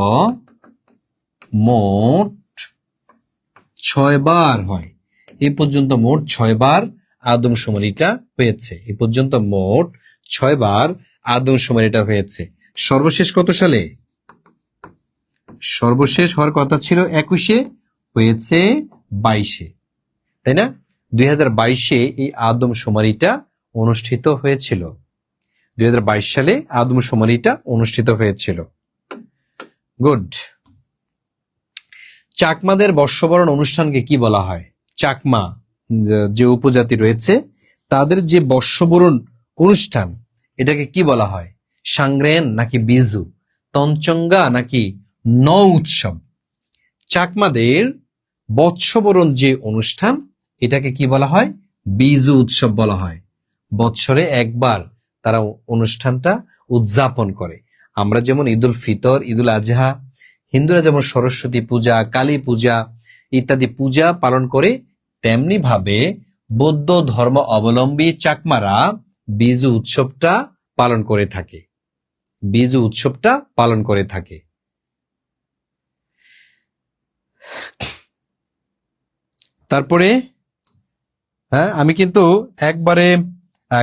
মোট 6 বার হয়। এই পর্যন্ত মোট 6 বার আদমশুমারিটা হয়েছে। এই পর্যন্ত মোট 6 বার আদমশুমারিটা হয়েছে। সর্বশেষ কত সালে? সর্বশেষ হওয়ার কথা ছিল 21-এ, হয়েছে 22-এ, তাই না? 2022-এ এই আদমশুমারিটা অনুষ্ঠিত হয়েছিল। 2022 সালে আদমশুমারিটা অনুষ্ঠিত হয়েছিল। গুড। চাকমাদের বর্ষবরণ অনুষ্ঠানকে কি বলা হয়? চাকমা যে উপজাতি রয়েছে তাদের যে বর্ষবরণ অনুষ্ঠান, এটাকে কি বলা হয়? সাংগ্রেন নাকি বিজু, তঞ্চঙ্গা নাকি নৌ উৎসব? চাকমাদের বৎসবরণ যে অনুষ্ঠান, এটাকে কি বলা হয়? বিজু উৎসব বলা হয়। বৎসরে একবার তারা অনুষ্ঠানটা উদযাপন করে। আমরা যেমন ঈদুল ফিতর, ঈদুল আজহা, হিন্দুরা যেমন সরস্বতী পূজা, কালী পূজা ইত্যাদি পূজা পালন করে, তেমনি ভাবে বৌদ্ধ ধর্ম অবলম্বী চাকমারা বিজু উৎসবটা পালন করে থাকে। বিজু উৎসবটা পালন করে থাকে। তারপরে হ্যাঁ, আমি কিন্তু একবারে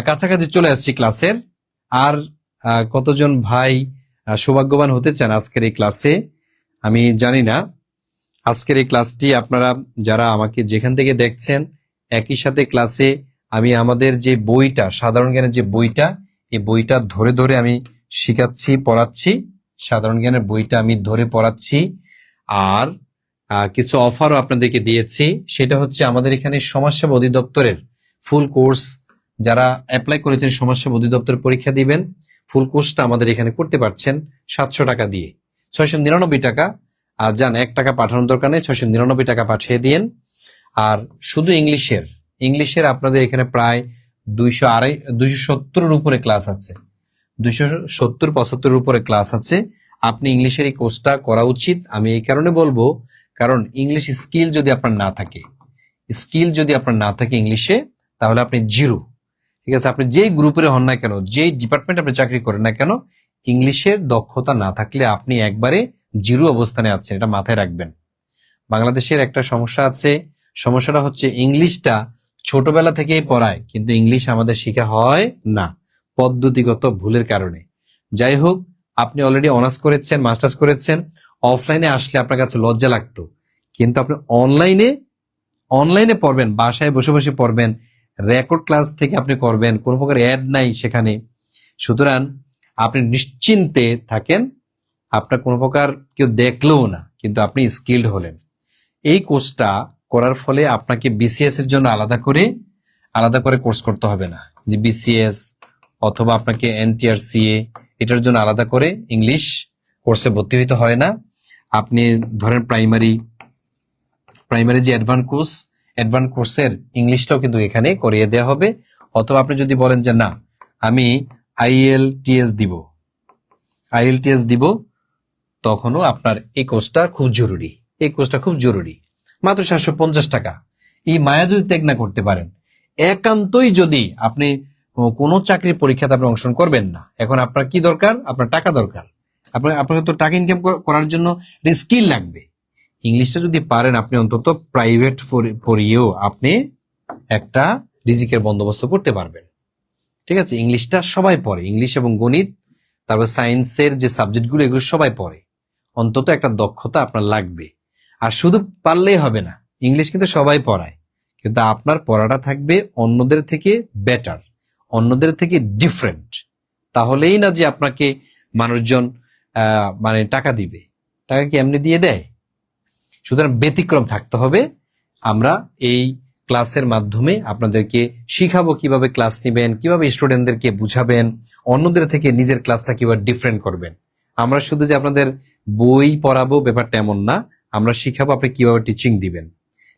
কাছাকাছি চলে আসছি ক্লাসের। আর কতজন ভাই সৌভাগ্যবান হতে চান আজকের এই ক্লাসে আমি জানি না। আজকের এই ক্লাসটি আপনারা যারা আমাকে যেখান থেকে দেখছেন, একই সাথে ক্লাসে আমি আমাদের যে বইটা, সাধারণ জ্ঞানের যে বইটা, এই বইটা ধরে ধরে আমি শিখাচ্ছি, পড়াচ্ছি। সাধারণ জ্ঞানের বইটা আমি ধরে পড়াচ্ছি। আর কিছু অফারও আপনাদেরকে দিয়েছি। সেটা হচ্ছে আমাদের এখানে সমাজসেবা অধিদপ্তরের ফুল কোর্স, যারা অ্যাপ্লাই করেছেন সমাজসেবা অধিদপ্তরের পরীক্ষা দিবেন, ফুল কোর্সটা আমাদের এখানে করতে পারছেন 700 টাকা দিয়ে। 699 টাকা। আর যান 1 টাকা পাঠানোর দরকার নেই, 699 টাকা পাঠিয়ে দিন। আর শুধু ইংলিশের আপনাদের এখানে প্রায় 270-এর উপরে ক্লাস আছে, 270-75-এর উপরে ক্লাস আছে। আপনি ইংলিশের এই কোর্সটা করা উচিত। আমি এই কারণে বলবো, কারণ ইংলিশ স্কিল যদি আপনার না থাকে ইংলিশে, তাহলে আপনি জিরো। ঠিক আছে, আপনি যেই গ্রুপের হন না কেন, যেই ডিপার্টমেন্টে আপনি চাকরি করেন না কেন, ইংলিশের দক্ষতা না থাকলে আপনি একবারে জিরো অবস্থানে আছেন, এটা মাথায় রাখবেন। বাংলাদেশের একটা সমস্যা আছে, সমস্যাটা হচ্ছে ইংলিশটা ছোটবেলা থেকেই পড়ায়, কিন্তু ইংলিশ আমাদের শেখা হয় না পদ্ধতিগত ভুলের কারণে। যাই হোক, আপনি অলরেডি অনার্স করেছেন, মাস্টার্স করেছেন, অফলাইনে আসলে আপনার কাছে লজ্জা লাগতো, কিন্তু আপনি অনলাইনে পড়বেন, বাসায় বসে বসে পড়বেন, রেকর্ড ক্লাস থেকে আপনি করবেন, কোনো প্রকার অ্যাড নাই সেখানে। সুতরাং আপনি নিশ্চিন্তে থাকেন, আপনার কোনো প্রকার কেউ দেখলেও না, কিন্তু আপনি স্কিলড হলেন। এই কোর্সটা করার ফলে আপনাকে বিসিএস এর জন্য আলাদা করে কোর্স করতে হবে না, যে বিসিএস অথবা আপনাকে এনটিআরসিএ এটার জন্য আলাদা করে ইংলিশ কোর্সে ভর্তি হইতে হয় না। আপনি ধরেন প্রাইমারি যে অ্যাডভান্স কোর্সের ইংলিশটাও কিন্তু এখানে করিয়ে দেওয়া হবে। অথবা আপনি যদি বলেন যে না, আমি আইএলটিএস দিব, তখনও আপনার এই কোর্সটা খুব জরুরি। মাত্র 750 টাকা। এই মায়া যদি ত্যাগ না করতে পারেন, একান্তই যদি আপনি কোনো চাকরির পরীক্ষাতে আপনি অংশগ্রহণ করবেন না, এখন আপনার কি দরকার? আপনার টাকা দরকার। আপনাকে তো টাকা ইনকাম করার জন্য স্কিল লাগবে। ইংলিশটা যদি পারেন, আপনি অন্তত প্রাইভেট পড়িয়েও আপনি একটা রিজিকের বন্দোবস্ত করতে পারবেন। ঠিক আছে, ইংলিশটা সবাই পড়ে, ইংলিশ এবং গণিত, তারপর সায়েন্সের যে সাবজেক্টগুলো, এগুলো সবাই পড়ে। অন্তত একটা দক্ষতা আপনার লাগবে। আর শুধু পারলেই হবে না, ইংলিশ কিন্তু সবাই পড়ায়, কিন্তু আপনার পড়াটা থাকবে অন্যদের থেকে বেটার, অন্যদের থেকে ডিফারেন্ট। তাহলেই না যে আপনাকে মানুষজন মানে টাকা দিবে, টাকা কি এমনি দিয়ে দেয়? সুতরাং ব্যতিক্রম থাকতে হবে। আমরা এই ক্লাসের মাধ্যমে আপনাদেরকে শিখাবো কিভাবে ক্লাস নেবেন, কিভাবে স্টুডেন্টদেরকে বুঝাবেন, অন্যদের থেকে নিজের ক্লাসটা কিভাবে ডিফারেন্ট করবেন। আমরা শুধু যে আপনাদের বই পড়াবো ব্যাপারটা এমন না, আমরা শিখাবো আপনি কিভাবে টিচিং দিবেন।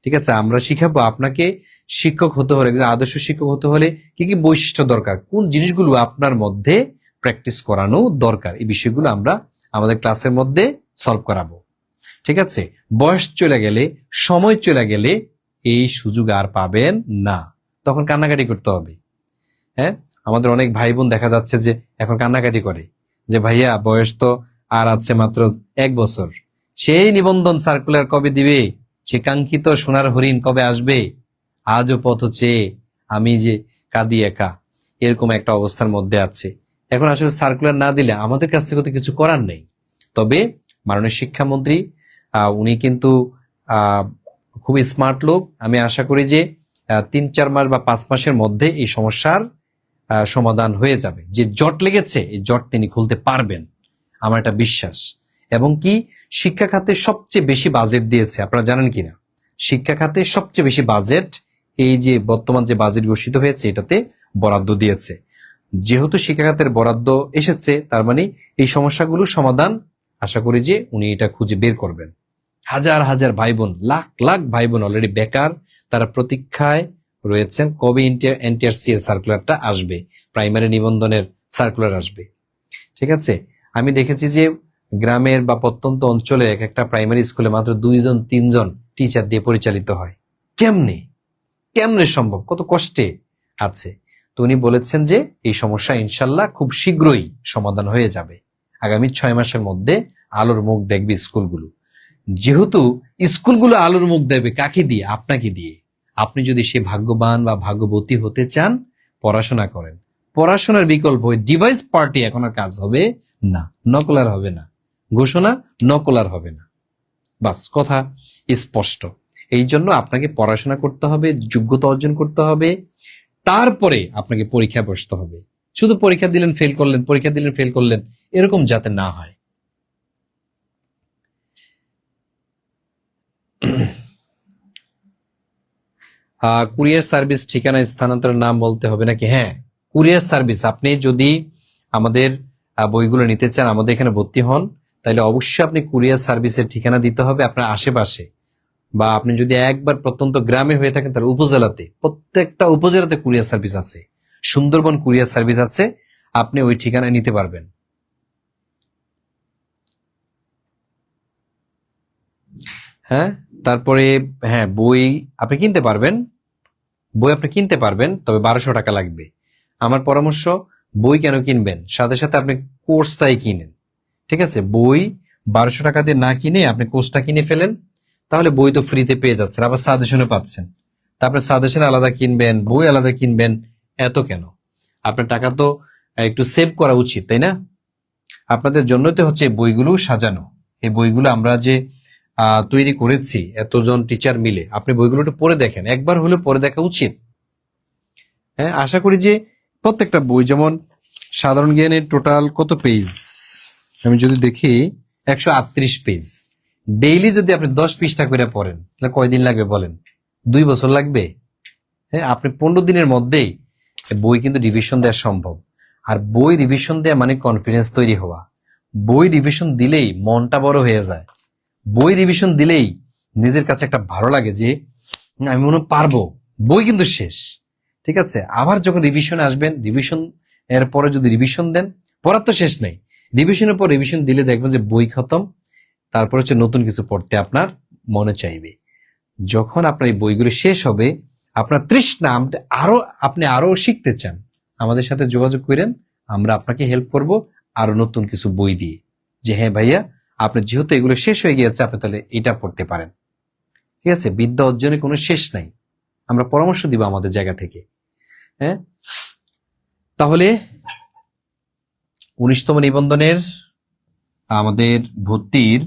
ঠিক আছে, আমরা শিখাবো আপনাকে শিক্ষক হতে হলে, আদর্শ শিক্ষক হতে হলে কি কি বৈশিষ্ট্য দরকার, কোন জিনিসগুলো আপনার মধ্যে প্র্যাকটিস করানো দরকার, এই বিষয়গুলো আমরা আমাদের ক্লাসের মধ্যে সলভ করাবো। ঠিক আছে, বয়স চলে গেলে, সময় চলে গেলে এই সুযোগ আর পাবেন না, তখন কান্নাকাটি করতে হবে। হ্যাঁ, আমাদের অনেক ভাই বোন দেখা যাচ্ছে যে এখন কান্নাকাটি করে যে ভাইয়া বয়স তো আর আছে মাত্র 1 বছর, সেই নিবন্ধন সার্কুলার কবে দিবে, সে কাঙ্ক্ষিত সোনার হরিণ কবে আসবে, আজও পথ চেয়ে আমি যে কাঁদি একা, এরকম একটা অবস্থার মধ্যে আছে। এখন আসলে সার্কুলার না দিলে আমাদের কাছ থেকে তো কিছু করার নেই। তবে মাননীয় শিক্ষামন্ত্রী উনি কিন্তু খুবই স্মার্ট লোক। আমি আশা করি যে 3-4 মাস বা 5 মাসের মধ্যে এই সমস্যার সমাধান হয়ে যাবে। যে জট লেগেছে, এই জট তিনি খুলতে পারবেন, আমার একটা বিশ্বাস। এবং কি, শিক্ষা খাতে সবচেয়ে বেশি বাজেট দিয়েছে, আপনারা জানেন কিনা? শিক্ষা খাতে সবচেয়ে বেশি বাজেট, এই যে বর্তমান যে বাজেট ঘোষিত হয়েছে, এটাতে বরাদ্দ দিয়েছে। যেহেতু শিক্ষা খাতের বরাদ্দ এসেছে, তার মানে এই সমস্যাগুলো সমাধান আশা করি যে উনি এটা খুঁজে বের করবেন। হাজার হাজার ভাই বোন, লাখ লাখ ভাই বোন অলরেডি বেকার, তারা প্রতীক্ষায় রয়েছেন কবে এনটিআরসি এর সার্কুলারটা আসবে, প্রাইমারি নিবন্ধনের সার্কুলার আসবে। ঠিক আছে, আমি দেখেছি যে গ্রামের বা প্রত্যন্ত অঞ্চলে এক একটা প্রাইমারি স্কুলে মাত্র 2-3 জন টিচার দিয়ে পরিচালিত হয়। কেমনে সম্ভব, কত কষ্টে আছে। তো উনি বলেছেন যে এই সমস্যা ইনশাল্লাহ খুব শীঘ্রই সমাধান হয়ে যাবে, আগামী 6 মাসের মধ্যে আলোর মুখ দেখবে স্কুলগুলো। যেহেতু স্কুলগুলো আলোর মুখ দেবে কাকে দিয়ে? আপনাকে দিয়ে। আপনি যদি সে ভাগ্যবান বা ভাগ্যবতী হতে চান, পড়াশোনা করেন। পড়াশোনার বিকল্প ডিভাইস পার্টি এখন আর কাজ হবে না, নকল আর হবে না, ঘোষণা নকল আর হবে না। বাস, কথা স্পষ্ট। এই জন্য আপনাকে পড়াশোনা করতে হবে, যোগ্যতা অর্জন করতে হবে, তারপরে আপনাকে পরীক্ষা বসতে হবে। শুধু পরীক্ষা দিলেন ফেল করলেন, এরকম যাতে না হয়। কুরিয়ার সার্ভিস ঠিকানা স্থানান্তরের নাম বলতে হবে নাকি? হ্যাঁ, কুরিয়ার সার্ভিস, আপনি যদি আমাদের বইগুলো নিতে চান, আমাদের এখানে ভর্তি হন, তাহলে অবশ্যই আপনি কুরিয়ার সার্ভিসের ঠিকানা দিতে হবে আপনার আশেপাশে। বা আপনি যদি একবার প্রত্যন্ত গ্রামে হয়ে থাকেন, তার উপজেলাতে, প্রত্যেকটা উপজেলাতে কুরিয়ার সার্ভিস আছে, সুন্দরবন কুরিয়ার সার্ভিস আছে, আপনি ওই ঠিকানায় নিতে পারবেন। হ্যাঁ, তারপরে হ্যাঁ বই আপনি কিনতে পারবেন, তবে 1200 টাকা লাগবে। আমার পরামর্শ, বই কেন কিনবেন, সাথে সাথে আপনি কোর্সটাই কিনেন। ঠিক আছে, বই 1200 টাকা দিয়ে না কিনে আপনি কোর্সটা কিনে ফেলেন, তাহলে বই তো ফ্রিতে পেয়ে যাচ্ছেন, আবার সাজেশনে পাচ্ছেন। তারপরে সাজেশন আলাদা কিনবেন, বই আলাদা কিনবেন, এত কেন? আপনার টাকা তো একটু সেভ করা উচিত, তাই না? আপনাদের জন্যই তো হচ্ছে এই বইগুলো সাজানো। এই বইগুলো আমরা যে তৈরি করেছি এতজন টিচার মিলে, আপনি বইগুলো একটু পড়ে দেখেন, একবার হলেও পড়ে দেখা উচিত। হ্যাঁ, আশা করি যে প্রত্যেকটা বই, যেমন সাধারণ জ্ঞানের টোটাল কত পেজ আমি যদি দেখি, 138 পেজ। ডেইলি যদি আপনি 10 পৃষ্ঠা করে পড়েন, তাহলে কয়দিন লাগবে বলেন? 2 বছর লাগবে। হ্যাঁ, আপনি 15 দিনের মধ্যেই বই কিন্তু রিভিশন দেওয়া সম্ভব। আর বই রিভিশন দেওয়া মানে কনফিডেন্স তৈরি হওয়া। বই রিভিশন দিলেই মনটা বড় হয়ে যায়। বই রিভিশন দিলেই নিজের কাছে একটা ভালো লাগে যে আমি মনে হয় পারবো। বই কিন্তু শেষ, ঠিক আছে? আবার যখন রিভিশনে আসবেন, রিভিশন এর পরে যদি রিভিশন দেন, পড়ার তো শেষ নেই, রিভিশনের পর রিভিশন দিলে দেখবেন যে বই খতম। তারপর হচ্ছে নতুন কিছু পড়তে আপনার মনে চাইবে। যখন আপনার এই বইগুলো শেষ হবে, আপনার তৃষ্ণা, আপনি আরো শিখতে চান, আমাদের সাথে যোগাযোগ করেন, আমরা আপনাকে হেল্প করব আরো নতুন কিছু বই দিয়ে, যে হ্যাঁ ভাইয়া, আপনার যেহেতু এগুলো শেষ হয়ে গিয়েছে, আপনি তাহলে এটা পড়তে পারেন। ঠিক আছে, বিদ্যা অর্জনের কোনো শেষ নাই, আমরা পরামর্শ দিব আমাদের জায়গা থেকে। হ্যাঁ, তাহলে 19তম নিবন্ধনের আমাদের ভর্তির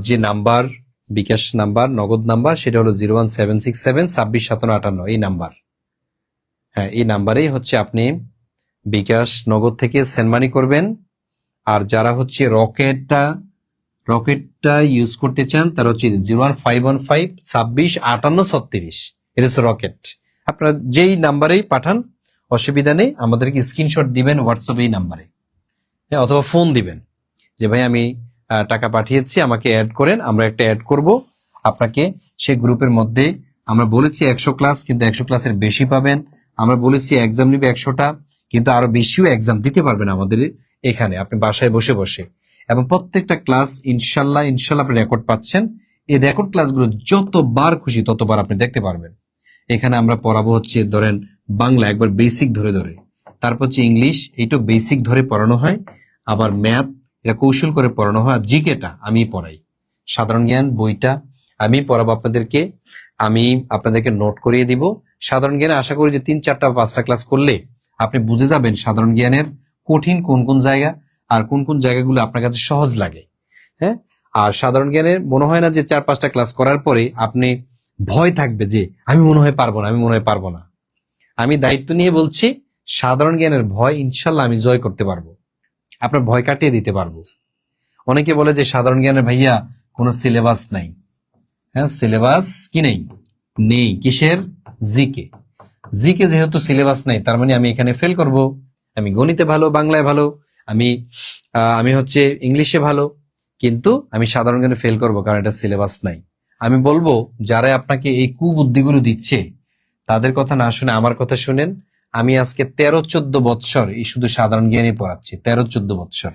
যে নাম্বার, বিকাশ নাম্বার, নগদ নাম্বার, সেটা হলো 01767 265758, এই নাম্বার। হ্যাঁ, এই নাম্বারেই হচ্ছে আপনি বিকাশ নগদ থেকে সেন্ড মানি করবেন। আর যারা হচ্ছে রকেটটা ইউজ করতে চান, তারা হচ্ছে 01515 265836, এটা হচ্ছে রকেট। আপনারা যেই নাম্বারেই পাঠান অসুবিধা নেই, আমাদেরকে স্ক্রিনশট দিবেন হোয়াটসঅ্যাপ এই নাম্বারে। হ্যাঁ, অথবা ফোন দিবেন যে ভাই আমি টাকা পাঠিয়েছি, আমাকে অ্যাড করেন, আমরা একটা অ্যাড করব আপনাকে সেই গ্রুপের মধ্যে। আমরা বলেছি 100 ক্লাস, কিন্তু 100 ক্লাসের বেশি পাবেন। আমরা বলেছি এক্সাম নিবে 100টা, কিন্তু আরো বেশিও এক্সাম দিতে পারবেন আমাদের এখানে, আপনি বাসায় বসে বসে। এবং প্রত্যেকটা ক্লাস ইনশাল্লাহ আপনি রেকর্ড পাচ্ছেন। এই রেকর্ড ক্লাসগুলো যতবার খুশি ততবার আপনি দেখতে পারবেন। এখানে আমরা পড়াবো হচ্ছে ধরেন বাংলা একবার বেসিক ধরে ধরে, তারপর হচ্ছে ইংলিশ, এইটা বেসিক ধরে পড়ানো হয়, আবার ম্যাথ এটা কৌশল করে পড়ানো হয়, আর জিকেটা আমি পড়াই, সাধারণ জ্ঞান বইটা আমি পড়াবো আপনাদেরকে, আমি আপনাদেরকে নোট করিয়ে দিব। সাধারণ জ্ঞানে আশা করি যে 3, 4টা 5টা ক্লাস করলে আপনি বুঝে যাবেন সাধারণ জ্ঞানের কঠিন কোন কোন জায়গা আর কোন কোন জায়গাগুলো আপনার কাছে সহজ লাগে। হ্যাঁ, আর সাধারণ জ্ঞানের মনে হয় না যে 4, 5টা ক্লাস করার পরে আপনি ভয় থাকবে যে আমি মনে হয় পারবো না। আমি দায়িত্ব নিয়ে বলছি, সাধারণ জ্ঞানের ভয় ইনশাল্লাহ আমি জয় করতে পারবো, আপনার ভয় কাটিয়ে দিতে পারবো। অনেকে বলে যে সাধারণ জ্ঞানের ভাইয়া কোনো সিলেবাস নাই। হ্যাঁ, সিলেবাস কি নেই? নেই। কিসের? জিকে। জিকে যেহেতু সিলেবাস নাই, তার মানে আমি এখানে ফেল করব। আমি গণিতে ভালো, বাংলায় ভালো, আমি আমি হচ্ছে ইংলিশে ভালো, কিন্তু আমি সাধারণ জ্ঞানে ফেল করব, কারণ এটা সিলেবাস নাই। আমি বলবো যারা আপনাকে এই কুবুদ্ধিগুলো দিচ্ছে, তাদের কথা না শুনে আমার কথা শুনেন। আমি আজকে 13-14 বৎসর এই শুধু সাধারণ জ্ঞানই পড়াচ্ছি, 13-14 বৎসর।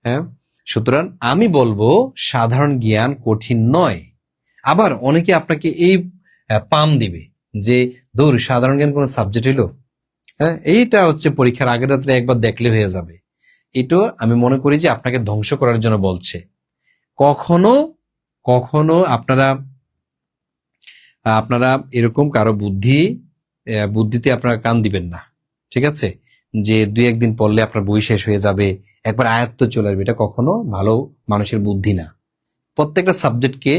হ্যাঁ, সুতরাং আমি বলবো সাধারণ জ্ঞান কঠিন নয়। আবার অনেকে আপনাকে এই পাম দিবে যে দূর, সাধারণ জ্ঞান কোনো সাবজেক্ট হইলো? হ্যাঁ, এইটা হচ্ছে পরীক্ষার আগের রাত্রে একবার দেখলে হয়ে যাবে। এটা আমি মনে করি যে আপনাকে ধ্বংস করার জন্য বলছে। কখনো কখনো আপনারা আপনারা এরকম কারো বুদ্ধিতে আপনারা কান দিবেন না। ঠিক আছে, যে 2-1 দিন পড়লে আপনার বই শেষ হয়ে যাবে, একবার আয়ত্ত চলে আসবে, এটা কখনো ভালো মানুষের বুদ্ধি না। প্রত্যেকটা সাবজেক্টকে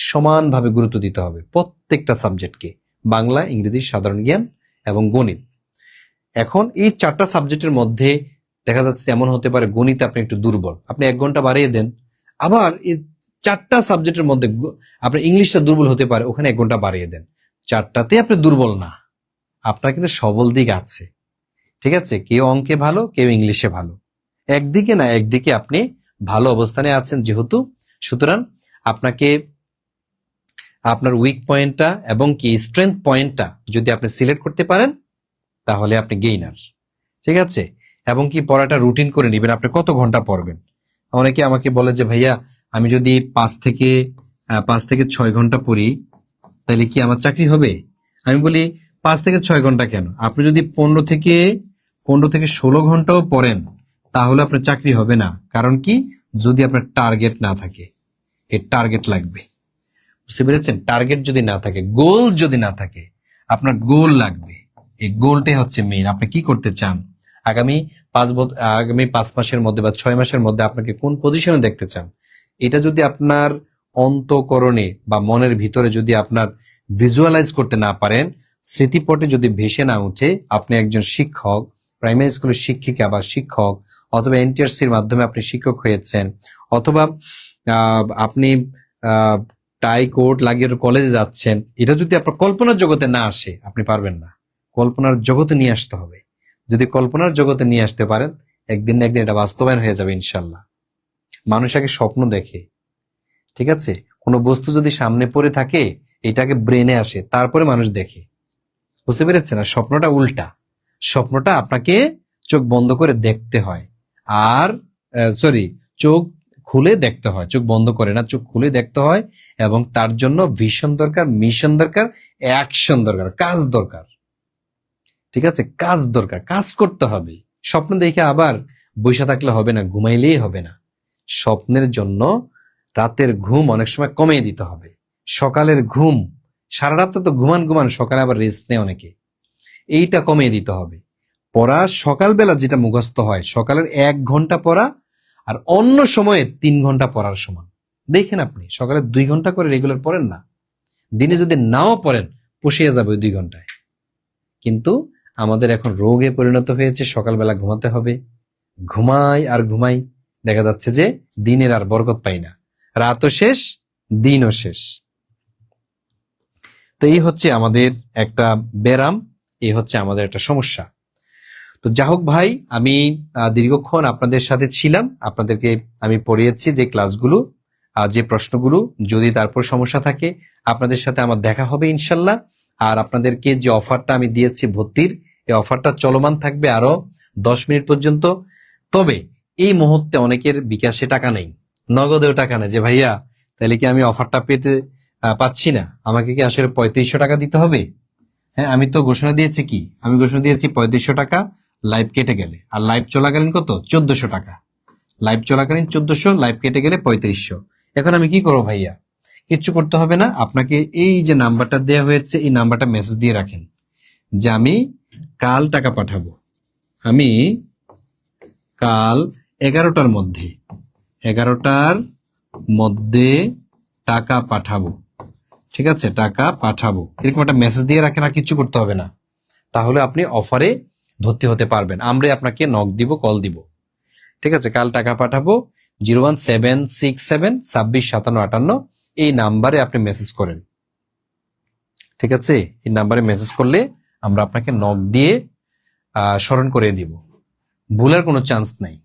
সমানভাবে গুরুত্ব দিতে হবে, প্রত্যেকটা সাবজেক্টকে, বাংলা, ইংরেজি, সাধারণ জ্ঞান এবং গণিত। এখন এই 4টা সাবজেক্টের মধ্যে দেখা যাচ্ছে এমন হতে পারে গণিতে আপনি একটু দুর্বল, আপনি 1 ঘন্টা বাড়িয়ে দেন। আবার এই 4টা সাবজেক্টের মধ্যে আপনার ইংলিশটা দুর্বল হতে পারে, ওখানে 1 ঘন্টা বাড়িয়ে দেন। 4টাতে আপনি দুর্বল না, আপনার কিন্তু সবল দিক আছে। ঠিক আছে, কেউ অঙ্কে ভালো, কেউ ইংলিশে ভালো, একদিকে না একদিকে আপনি ভালো অবস্থানে আছেন যেহেতু। সুতরাং আপনাকে আপনার উইক পয়েন্টটা এবং কি স্ট্রেংথ পয়েন্টটা যদি আপনি সিলেক্ট করতে পারেন, তাহলে আপনি গেইনার। ঠিক আছে, এবং কি পড়াটা রুটিন করে নেবেন, আপনি কত ঘন্টা পড়বেন। অনেকে আমাকে বলে যে ভাইয়া আমি যদি 5 থেকে 6 ঘন্টা পড়ি, তাহলে কি আমার চাকরি হবে? আমি বলি 5 থেকে 6 ঘন্টা কেন, আপনি যদি 15 থেকে 16 ঘন্টাও পড়েন তাহলে আপনার চাকরি হবে না। কারণ কি? যদি আপনার টার্গেট না থাকে। এর টার্গেট লাগবে, বুঝতে পেরেছেন? টার্গেট যদি না থাকে, গোল যদি না থাকে, আপনার গোল লাগবে। এই গোলটাই হচ্ছে মেইন। আপনি কি করতে চান আগামী 5 মাসের মধ্যে বা 6 মাসের মধ্যে, আপনাকে কোন পজিশনে দেখতে চান? এটা যদি আপনার অন্তঃকরণে বা মনের ভিতরে যদি আপনার ভিজুয়ালাইজ করতে না পারেন, স্মৃতিপটে যদি ভেসে না উঠে, আপনি একজন শিক্ষক, প্রাইমারি স্কুলের শিক্ষিকা বা শিক্ষক, অথবা এনটিআরসির মাধ্যমে আপনি শিক্ষক হয়েছেন, অথবা আপনি টাই কোট লাগিয়ে কলেজে যাচ্ছেন, এটা যদি আপনার কল্পনার জগতে না আসে, আপনি পারবেন না। কল্পনার জগতে নিয়ে আসতে হবে। যদি কল্পনার জগতে নিয়ে আসতে পারেন, একদিন না একদিন এটা বাস্তবায়ন হয়ে যাবে ইনশাল্লাহ। মানুষ আগে স্বপ্ন দেখে, ঠিক আছে? কোনো বস্তু যদি সামনে পড়ে থাকে, এটাকে ব্রেনে আসে, তারপরে মানুষ দেখে, বুঝতে পেরেছেন? আর স্বপ্নটা উল্টা। স্বপ্নটা আপনাকে চোখ বন্ধ করে দেখতে হয়, আর সরি, চোখ খুলে দেখতে হয়, চোখ বন্ধ করে না, চোখ খুলে দেখতে হয়। এবং তার জন্য ভিশন দরকার, মিশন দরকার, অ্যাকশন দরকার, কাজ দরকার, ঠিক আছে? কাজ দরকার, কাজ করতে হবে। স্বপ্ন দেখে আবার বসে থাকলে হবে না, ঘুমাইলেই হবে না। স্বপ্নের জন্য রাতের ঘুম অনেক সময় কমিয়ে দিতে হবে। সকালের ঘুম, সারা রাত তো ঘুমান, সকালে আবার রেস্ট নেয় অনেকে, এইটা কমিয়ে দিতে হবে। পড়া সকালবেলা যেটা মুখস্থ হয়, সকালের 1 ঘন্টা পড়া আর অন্য সময়ে 3 ঘন্টা পড়ার সমান। দেখেন আপনি সকালে 2 ঘন্টা করে রেগুলার পড়েন না, দিনে যদি নাও পড়েন পুষিয়ে যাবে ওই 2 ঘন্টায়। কিন্তু আমাদের এখন রোগে পরিণত হয়েছে, সকালবেলা ঘুমাতে হবে, ঘুমাই আর ঘুমাই, দেখা যাচ্ছে যে দিনের আর বরকত পাই না, রাতও শেষ, দিনও শেষ। তো এই হচ্ছে আমাদের একটা ব্যারাম, এই হচ্ছে আমাদের একটা সমস্যা। তো যা হোক ভাই, আমি দীর্ঘক্ষণ আপনাদের সাথে ছিলাম, আপনাদেরকে আমি পড়িয়েছি যে ক্লাসগুলো, যে প্রশ্নগুলো। যদি তারপর সমস্যা থাকে, আপনাদের সাথে আমার দেখা হবে ইনশাল্লাহ। আর আপনাদেরকে যে অফারটা আমি দিয়েছি ভর্তির, এই অফারটা চলমান থাকবে আরো 10 মিনিট পর্যন্ত। তবে এই মুহূর্তে অনেকের বিকাশে টাকা নেই, নগদেও টাকা নেই, যে ভাইয়া তাহলে কি আমি অফারটা পেতে পাচ্ছি না, আমাকে কি আসলে 3500 টাকা দিতে হবে? হ্যাঁ, আমি তো ঘোষণা দিয়েছি, কি আমি ঘোষণা দিয়েছি 3500 টাকা লাইভ কেটে গেলে, আর লাইভ চলাকালীন কত? 1400 টাকা। লাইভ চলাকালীন 1400, লাইভ কেটে গেলে 3500। এখন আমি কি করবো ভাইয়া? কিচ্ছু করতে হবে না, আপনাকে এই যে নাম্বারটা দেওয়া হয়েছে, এই নাম্বারটা মেসেজ দিয়ে রাখেন যে আমি কাল টাকা পাঠাবো, আমি কাল 11টার মধ্যে, 11টার মধ্যে টাকা পাঠাবো, ঠিক আছে? টাকা পাঠাবো, এরকম একটা মেসেজ দিয়ে রাখেন, আর কিচ্ছু করতে হবে না। তাহলে আপনি অফারে ভর্তি হতে পারবেন, আমরাই আপনাকে নক দিব, কল দিব, ঠিক আছে? কাল টাকা পাঠাবো 01767 265758, এই নাম্বারে আপনি মেসেজ করেন, ঠিক আছে? এই নাম্বারে মেসেজ করলে আমরা আপনাকে নক দিয়ে স্মরণ করে দিব, ভুলের কোনো চান্স নাই।